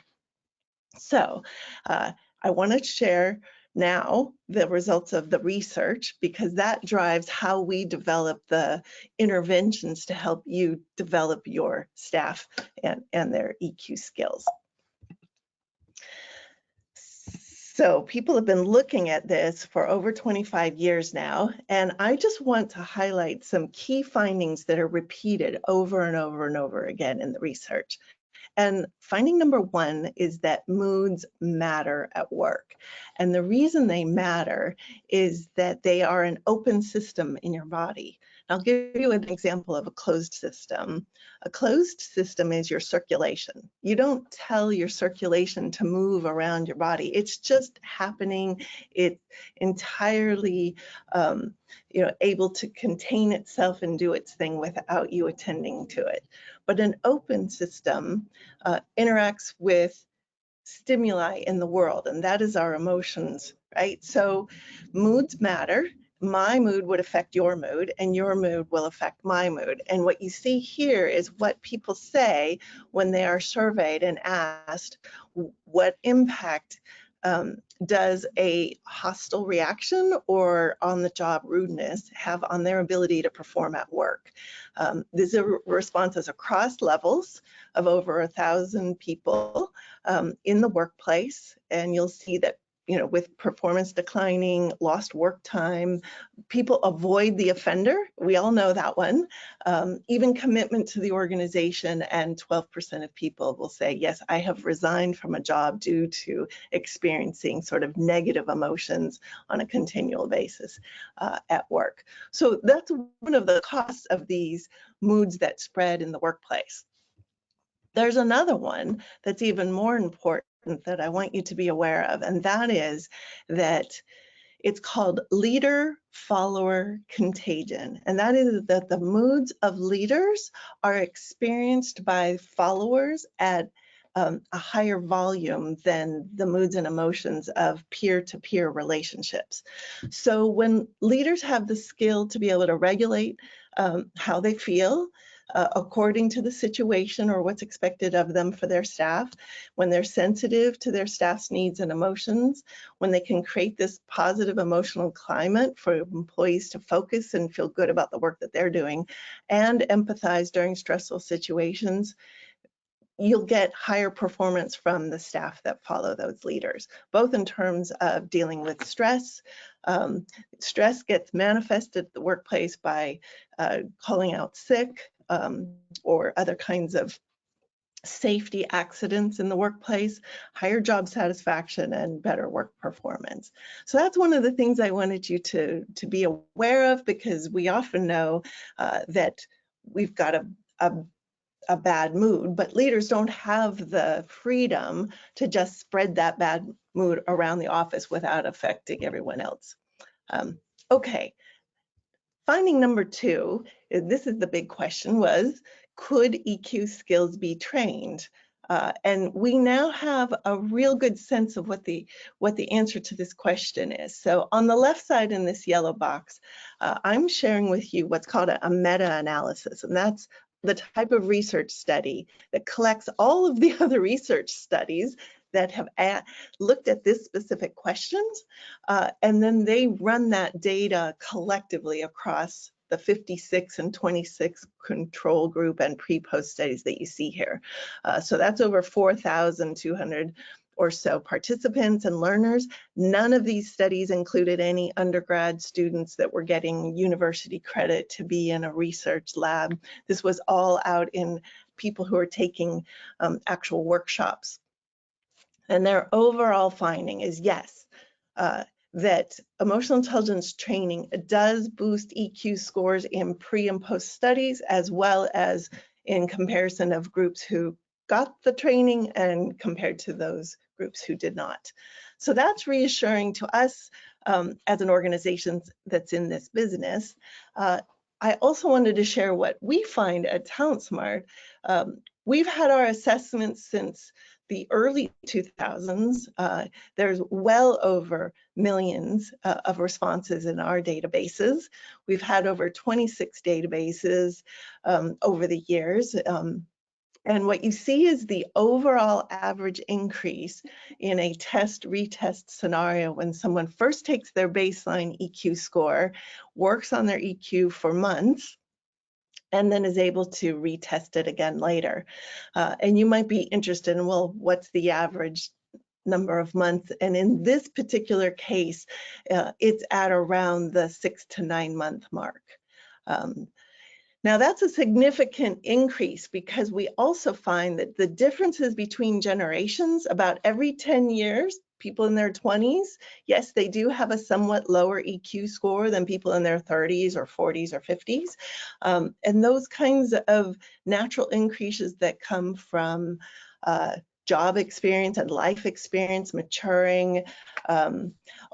So I want to share now the results of the research, because that drives how we develop the interventions to help you develop your staff and their EQ skills. So people have been looking at this for over 25 years now, and I just want to highlight some key findings that are repeated over and over and over again in the research. And finding number 1 is that moods matter at work. And the reason they matter is that they are an open system in your body. I'll give you an example of a closed system. A closed system is your circulation. You don't tell your circulation to move around your body. It's just happening. It's entirely able to contain itself and do its thing without you attending to it. But an open system interacts with stimuli in the world, and that is our emotions, right? So moods matter. My mood would affect your mood, and your mood will affect my mood. And what you see here is what people say when they are surveyed and asked what impact does a hostile reaction or on-the-job rudeness have on their ability to perform at work. These are responses across levels of over 1,000 people in the workplace, and you'll see that with performance declining, lost work time, people avoid the offender. We all know that one. Even commitment to the organization, and 12% of people will say, yes, I have resigned from a job due to experiencing sort of negative emotions on a continual basis at work. So that's one of the costs of these moods that spread in the workplace. There's another one that's even more important that I want you to be aware of, and that is that it's called leader-follower contagion. And that is that the moods of leaders are experienced by followers at a higher volume than the moods and emotions of peer-to-peer relationships. So when leaders have the skill to be able to regulate how they feel, according to the situation or what's expected of them for their staff, when they're sensitive to their staff's needs and emotions, when they can create this positive emotional climate for employees to focus and feel good about the work that they're doing, and empathize during stressful situations, you'll get higher performance from the staff that follow those leaders, both in terms of dealing with stress. Stress gets manifested at the workplace by calling out sick, or other kinds of safety accidents in the workplace, higher job satisfaction, and better work performance. So that's one of the things I wanted you to be aware of, because we often know that we've got a a bad mood, but leaders don't have the freedom to just spread that bad mood around the office without affecting everyone else. Okay, finding number 2, this is the big question, was could EQ skills be trained? And we now have a real good sense of what the answer to this question is. So on the left side in this yellow box, I'm sharing with you what's called a meta-analysis, and that's the type of research study that collects all of the other research studies that have looked at this specific questions, and then they run that data collectively across the 56 and 26 control group and pre-post studies that you see here. So that's over 4,200 or so participants and learners. None of these studies included any undergrad students that were getting university credit to be in a research lab. This was all out in people who are taking actual workshops. And their overall finding is yes, that emotional intelligence training does boost EQ scores in pre and post studies, as well as in comparison of groups who got the training and compared to those groups who did not. So that's reassuring to us as an organization that's in this business. I also wanted to share what we find at TalentSmart. We've had our assessments since the early 2000s. There's well over millions of responses in our databases. We've had over 26 databases over the years. And what you see is the overall average increase in a test-retest scenario when someone first takes their baseline EQ score, works on their EQ for months, and then is able to retest it again later. And you might be interested in, well, what's the average number of months? And in this particular case, it's at around the 6 to 9 month mark. Now that's a significant increase because we also find that the differences between generations, about every 10 years, people in their 20s, yes, they do have a somewhat lower EQ score than people in their 30s or 40s or 50s. And those kinds of natural increases that come from job experience and life experience maturing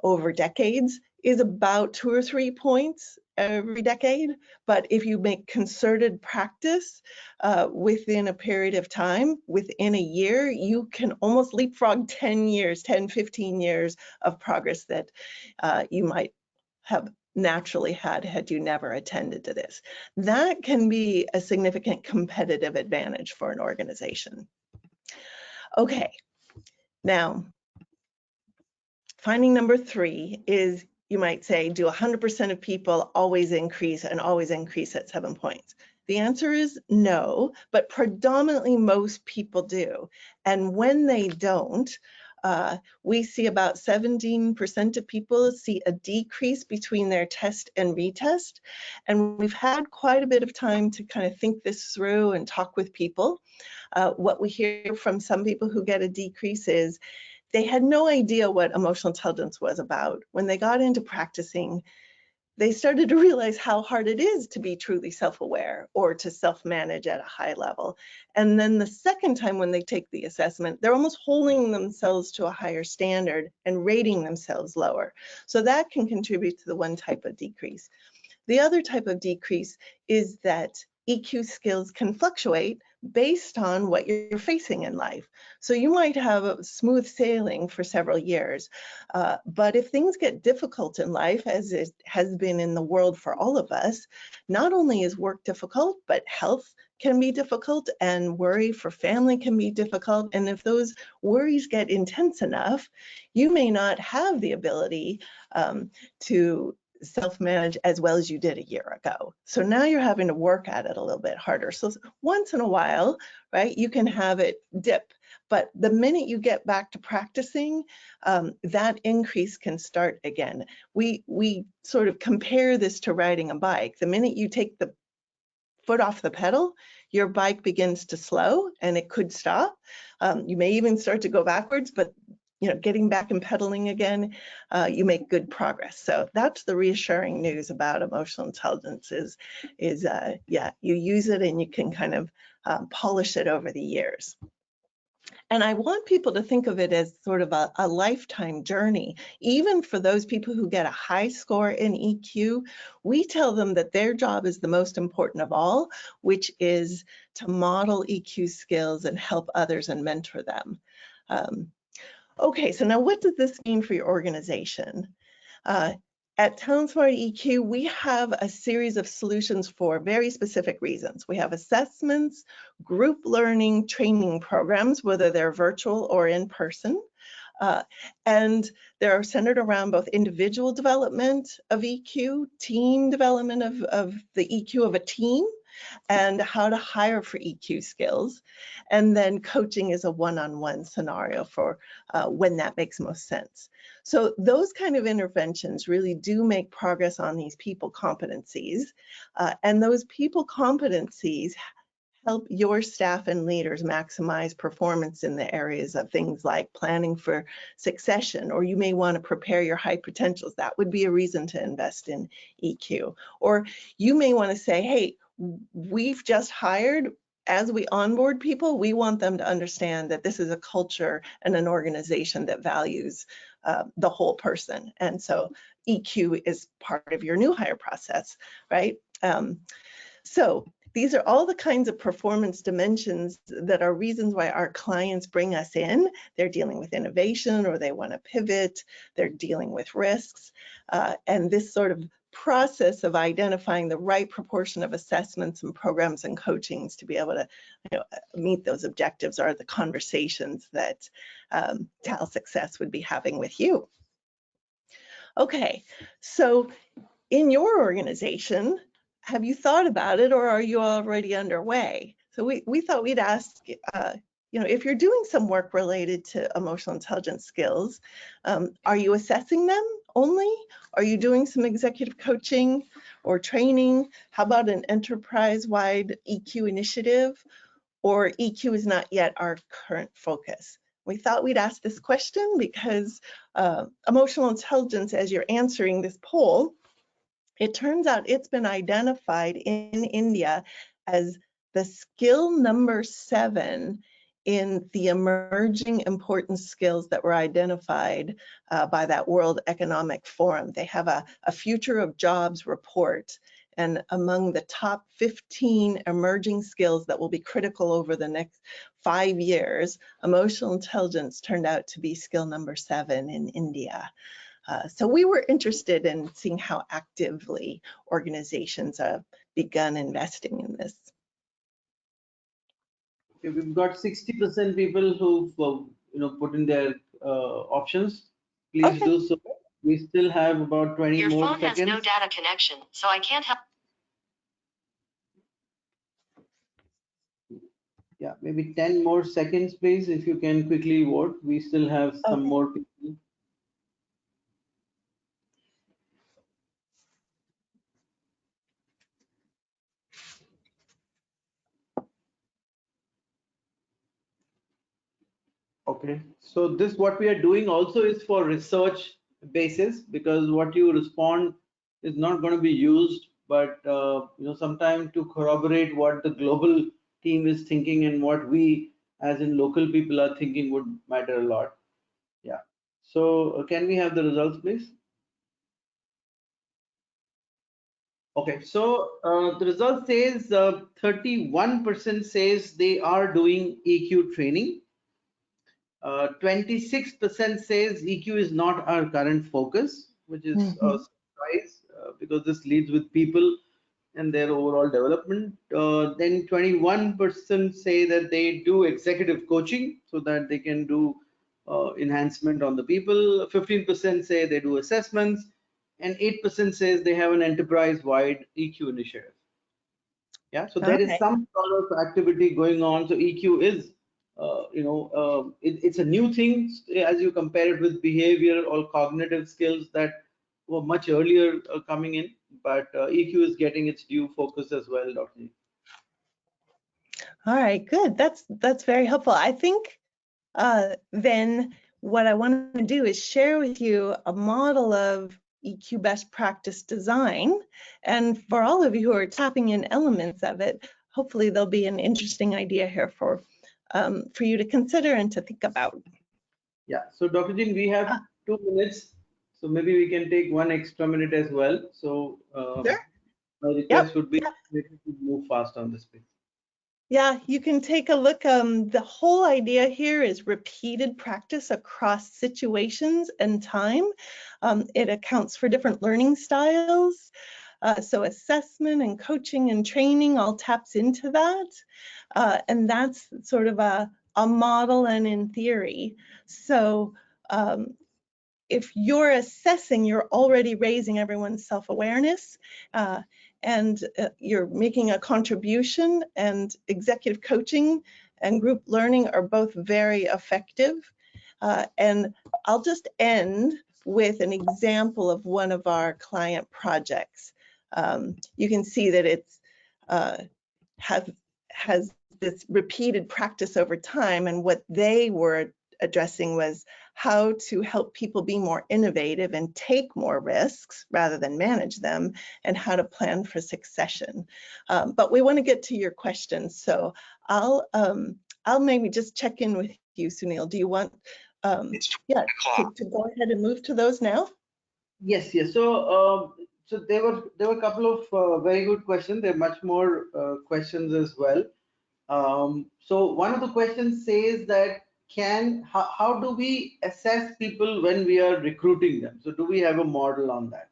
over decades is about 2 or 3 points every decade. But if you make concerted practice within a period of time, within a year, you can almost leapfrog 10 years, 10, 15 years of progress that you might have naturally had you never attended to this. That can be a significant competitive advantage for an organization. Okay, now, finding number 3 is, you might say, do 100% of people always increase and always increase at 7 points? The answer is no, but predominantly most people do. And when they don't, we see about 17% of people see a decrease between their test and retest. And we've had quite a bit of time to kind of think this through and talk with people. What we hear from some people who get a decrease is they had no idea what emotional intelligence was about. When they got into practicing, they started to realize how hard it is to be truly self-aware or to self-manage at a high level. And then the second time when they take the assessment, they're almost holding themselves to a higher standard and rating themselves lower. So that can contribute to the one type of decrease. The other type of decrease is that EQ skills can fluctuate based on what you're facing in life. So you might have smooth sailing for several years, but if things get difficult in life, as it has been in the world for all of us, not only is work difficult, but health can be difficult and worry for family can be difficult. And if those worries get intense enough, you may not have the ability to self-manage as well as you did a year ago. So now you're having to work at it a little bit harder. So once in a while, right, you can have it dip, but the minute you get back to practicing, that increase can start again. We sort of compare this to riding a bike. The minute you take the foot off the pedal, your bike begins to slow and it could stop. You may even start to go backwards, but getting back and pedaling again, you make good progress. So that's the reassuring news about emotional intelligence is yeah, you use it and you can kind of polish it over the years. And I want people to think of it as sort of a lifetime journey. Even for those people who get a high score in EQ, we tell them that their job is the most important of all, which is to model EQ skills and help others and mentor them. Okay, so now what does this mean for your organization? At TalentSmart EQ, we have a series of solutions for very specific reasons. We have assessments, group learning, training programs, whether they're virtual or in person. And they're centered around both individual development of EQ, team development of the EQ of a team, and how to hire for EQ skills. And then coaching is a one-on-one scenario for when that makes most sense. So those kind of interventions really do make progress on these people competencies. And those people competencies help your staff and leaders maximize performance in the areas of things like planning for succession, or you may want to prepare your high potentials. That would be a reason to invest in EQ. Or you may want to say, hey, we've just hired, as we onboard people, we want them to understand that this is a culture and an organization that values the whole person. And so EQ is part of your new hire process, right? So these are all the kinds of performance dimensions that are reasons why our clients bring us in. They're dealing with innovation, or they want to pivot, they're dealing with risks. And this sort of process of identifying the right proportion of assessments and programs and coachings to be able to meet those objectives are the conversations that Tal Success would be having with you. Okay, so in your organization, have you thought about it, or are you already underway? So we thought we'd ask, if you're doing some work related to emotional intelligence skills, are you assessing them only? Are you doing some executive coaching or training? How about an enterprise-wide EQ initiative? Or EQ is not yet our current focus? We thought we'd ask this question because emotional intelligence, as you're answering this poll, it turns out it's been identified in India as the skill number 7 in the emerging important skills that were identified by that World Economic Forum. They have a future of jobs report, and among the top 15 emerging skills that will be critical over the next 5 years, emotional intelligence turned out to be skill number 7 in India. So we were interested in seeing how actively organizations have begun investing in this. Okay, we've got 60% people who've put in their options. Please Okay. do so. We still have about 20 Your more phone seconds. has no data connection, so I can't help. Yeah, maybe 10 more seconds, please, if you can quickly vote. We still have some Okay. more people. Okay, so this what we are doing also is for research basis, because what you respond is not going to be used, but sometime to corroborate what the global team is thinking and what we as in local people are thinking would matter a lot. Yeah, so can we have the results, please? Okay, so the result says 31% says they are doing EQ training. 26% says EQ is not our current focus, which is a surprise because this leads with people and their overall development. Then 21% say that they do executive coaching so that they can do enhancement on the people. 15% say they do assessments, and 8% says they have an enterprise-wide EQ initiative. Yeah, so there is some sort of activity going on. So EQ is it's a new thing as you compare it with behavior or cognitive skills that were much earlier coming in, but EQ is getting its due focus as well, Dr. All right, good. That's very helpful. I think then what I want to do is share with you a model of EQ best practice design. And for all of you who are tapping in elements of it, hopefully there'll be an interesting idea here for you to consider and to think about. Yeah, so Dr. Jean, we have 2 minutes, so maybe we can take 1 extra minute as well. So Sure. my Yep. request would be maybe to move fast on this please. Yeah, you can take a look. The whole idea here is repeated practice across situations and time. It accounts for different learning styles. So assessment and coaching and training all taps into that. And that's sort of a model and in theory. So if you're assessing, you're already raising everyone's self-awareness. And you're making a contribution, and executive coaching and group learning are both very effective. And I'll just end with an example of one of our client projects. You can see that it's has this repeated practice over time, and what they were addressing was how to help people be more innovative and take more risks rather than manage them, and how to plan for succession. But we want to get to your questions, so I'll maybe just check in with you, Sunil. Do you want to go ahead and move to those now? Yes, yes. So so there were a couple of very good questions. There are much more questions as well. So one of the questions says that how do we assess people when we are recruiting them? So do we have a model on that?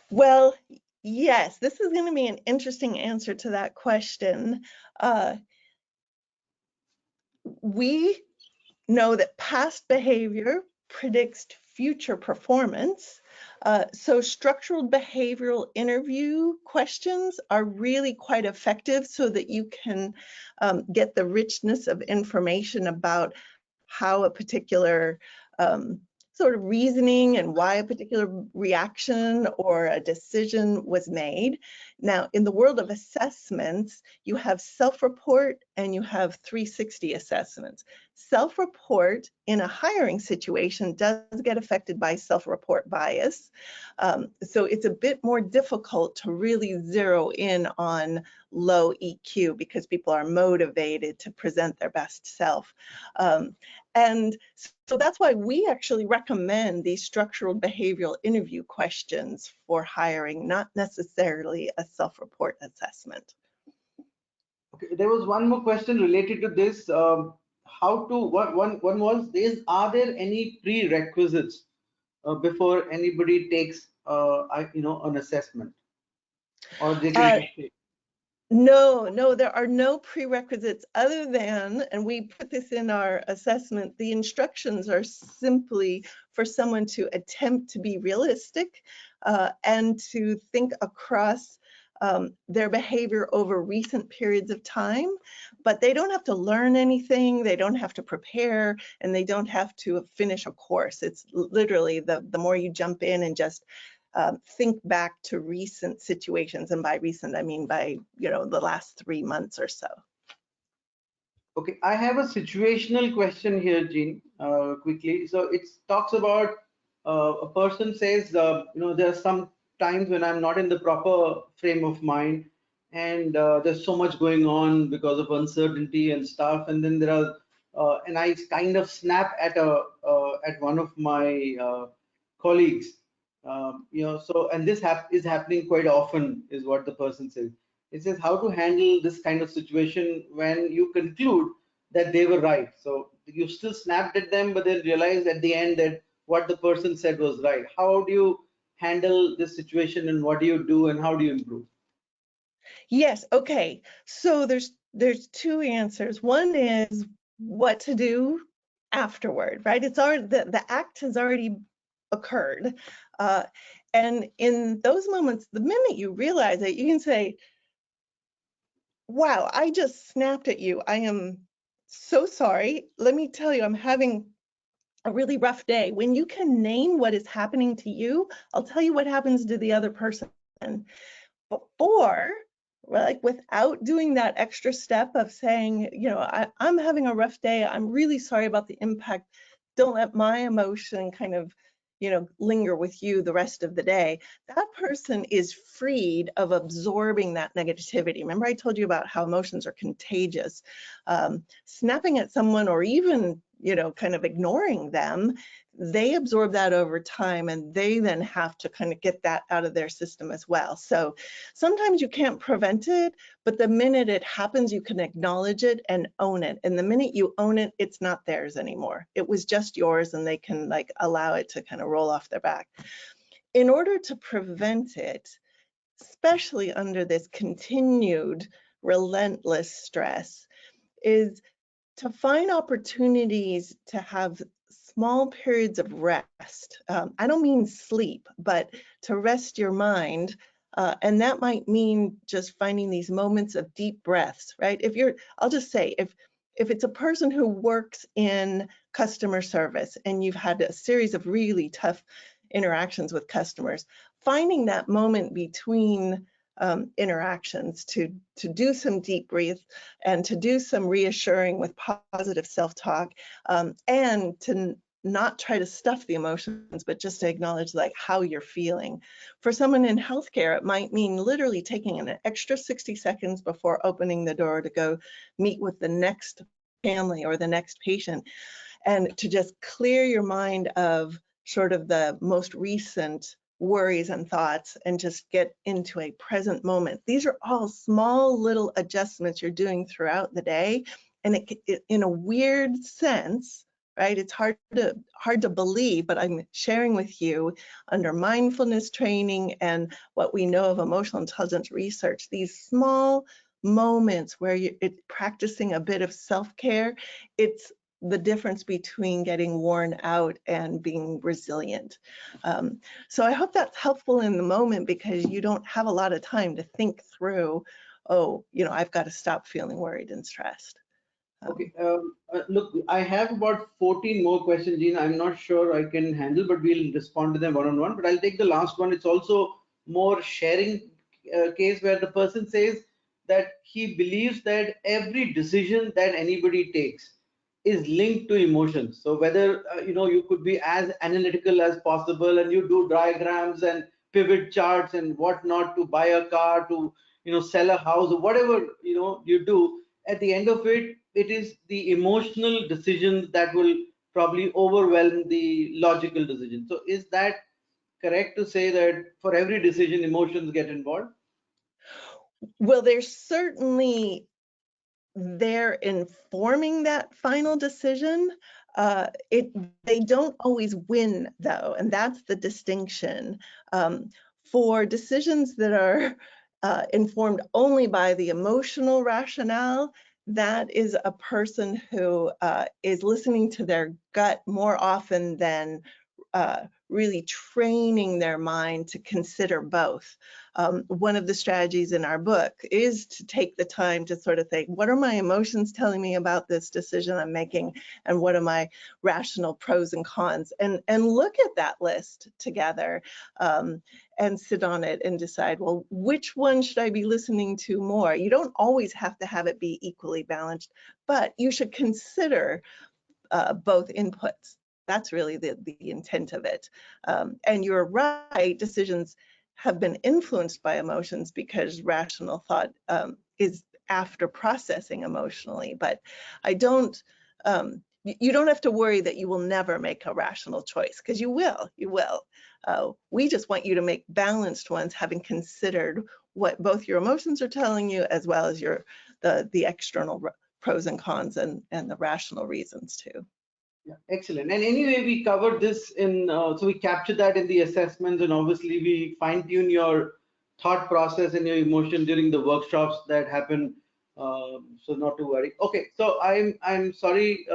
Well, yes, this is going to be an interesting answer to that question. We know that past behavior predicts future performance. So structural behavioral interview questions are really quite effective so that you can get the richness of information about how a particular sort of reasoning and why a particular reaction or a decision was made. Now, in the world of assessments, you have self-report and you have 360 assessments. Self-report in a hiring situation does get affected by self-report bias. So it's a bit more difficult to really zero in on low EQ because people are motivated to present their best self. And so that's why we actually recommend these structural behavioral interview questions for hiring, not necessarily a self-report assessment. Okay, there was one more question related to this. One was this: are there any prerequisites before anybody takes an assessment, or they can just take? No, there are no prerequisites other than, and we put this in our assessment, the instructions are simply for someone to attempt to be realistic and to think across their behavior over recent periods of time, but they don't have to learn anything, they don't have to prepare, and they don't have to finish a course. It's literally the more you jump in and just think back to recent situations, and by recent I mean by the last 3 months or so. Okay, I have a situational question here, Jean, quickly. So it talks about a person says, there are some times when I'm not in the proper frame of mind, and there's so much going on because of uncertainty and stuff, and then there are, and I kind of snap at one of my colleagues. So, and this is happening quite often, is what the person says. It says how to handle this kind of situation when you conclude that they were right. So you still snapped at them, but then realized at the end that what the person said was right. How do you handle this situation, and what do you do, and how do you improve? Yes, okay. So there's 2 answers. One is what to do afterward, right? It's already the act has already occurred. And in those moments, the minute you realize it, you can say, wow, I just snapped at you. I am so sorry. Let me tell you, I'm having a really rough day. When you can name what is happening to you, I'll tell you what happens to the other person. Or, like, without doing that extra step of saying, I'm having a rough day, I'm really sorry about the impact. Don't let my emotion kind of, linger with you the rest of the day, that person is freed of absorbing that negativity. Remember I told you about how emotions are contagious. Snapping at someone or even, kind of ignoring them, they absorb that over time and they then have to kind of get that out of their system as well. So sometimes you can't prevent it, but the minute it happens, you can acknowledge it and own it. And the minute you own it, it's not theirs anymore. It was just yours and they can allow it to kind of roll off their back. In order to prevent it, especially under this continued relentless stress, is to find opportunities to have small periods of rest. I don't mean sleep, but to rest your mind. And that might mean just finding these moments of deep breaths, right? I'll just say, if it's a person who works in customer service and you've had a series of really tough interactions with customers, finding that moment between interactions to do some deep breath and to do some reassuring with positive self-talk, and to not try to stuff the emotions, but just to acknowledge how you're feeling. For someone in healthcare, it might mean literally taking an extra 60 seconds before opening the door to go meet with the next family or the next patient, and to just clear your mind of sort of the most recent worries and thoughts and just get into a present moment. These are all small little adjustments you're doing throughout the day. And it in a weird sense, right? It's hard to believe, but I'm sharing with you under mindfulness training and what we know of emotional intelligence research, these small moments where you're practicing a bit of self-care, it's the difference between getting worn out and being resilient. So I hope that's helpful in the moment, because you don't have a lot of time to think through, I've got to stop feeling worried and stressed. Okay, look, I have about 14 more questions, Jean. I'm not sure I can handle, but we'll respond to them one-on-one. But I'll take the last one. It's also more sharing case where the person says that he believes that every decision that anybody takes is linked to emotions. So whether you could be as analytical as possible and you do diagrams and pivot charts and whatnot to buy a car, to sell a house, or whatever you do, at the end of it, it is the emotional decisions that will probably overwhelm the logical decision. So is that correct to say that for every decision emotions get involved? Well, there's certainly they're informing that final decision. They don't always win though, and that's the distinction. For decisions that are informed only by the emotional rationale, that is a person who is listening to their gut more often than really training their mind to consider both. One of the strategies in our book is to take the time to sort of think, what are my emotions telling me about this decision I'm making, and what are my rational pros and cons, and look at that list together, and sit on it and decide, well, which one should I be listening to more? You don't always have to have it be equally balanced, but you should consider both inputs. That's really the intent of it. And you're right, decisions have been influenced by emotions because rational thought is after processing emotionally. But you don't have to worry that you will never make a rational choice, because you will. We just want you to make balanced ones, having considered what both your emotions are telling you, as well as the external pros and cons and the rational reasons too. Yeah, excellent. And anyway, we covered this in, so we captured that in the assessments, and obviously we fine tune your thought process and your emotion during the workshops that happen. So not to worry. Okay, so I'm sorry,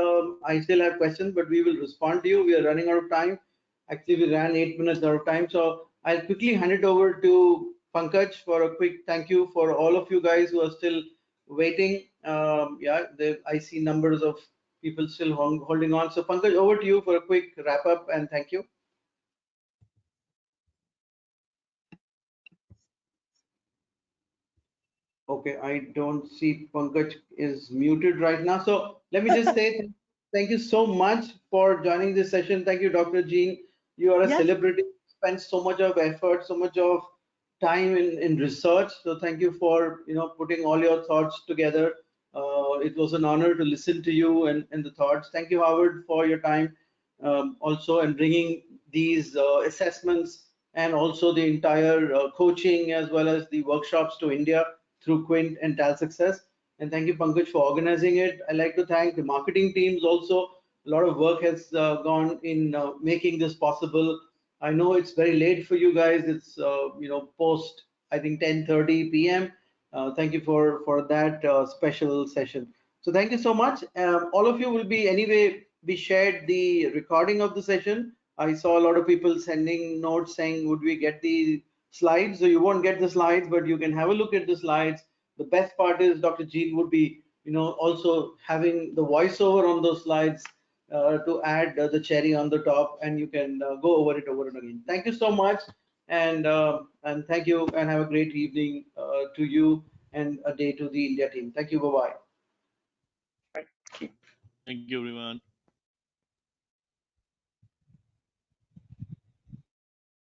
I still have questions, but we will respond to you. We are running out of time. Actually, we ran 8 minutes out of time. So I'll quickly hand it over to Pankaj for a quick thank you for all of you guys who are still waiting. I see numbers of people still holding on. So Pankaj, over to you for a quick wrap up, and thank you. Okay, I don't see Pankaj is muted right now. So let me just say thank you so much for joining this session. Thank you, Dr. Jean, You are a Yes. celebrity, spend so much of effort, so much of time in research. So thank you for putting all your thoughts together. It was an honor to listen to you and the thoughts. Thank you, Howard, for your time also, and bringing these assessments and also the entire coaching as well as the workshops to India through Quint and TAL Success. And thank you, Pankaj, for organizing it. I'd like to thank the marketing teams also. A lot of work has gone in making this possible. I know it's very late for you guys. It's post, I think, 10:30 p.m. Thank you for that special session. So thank you so much. All of you will be anyway. We shared the recording of the session. I saw a lot of people sending notes saying, would we get the slides? So you won't get the slides, but you can have a look at the slides. The best part is Dr. Jean would be, also having the voiceover on those slides to add the cherry on the top, and you can go over it over and again. Thank you so much, and thank you, and have a great evening to you and a day to the India team. Thank you. Bye bye. Thank you, everyone.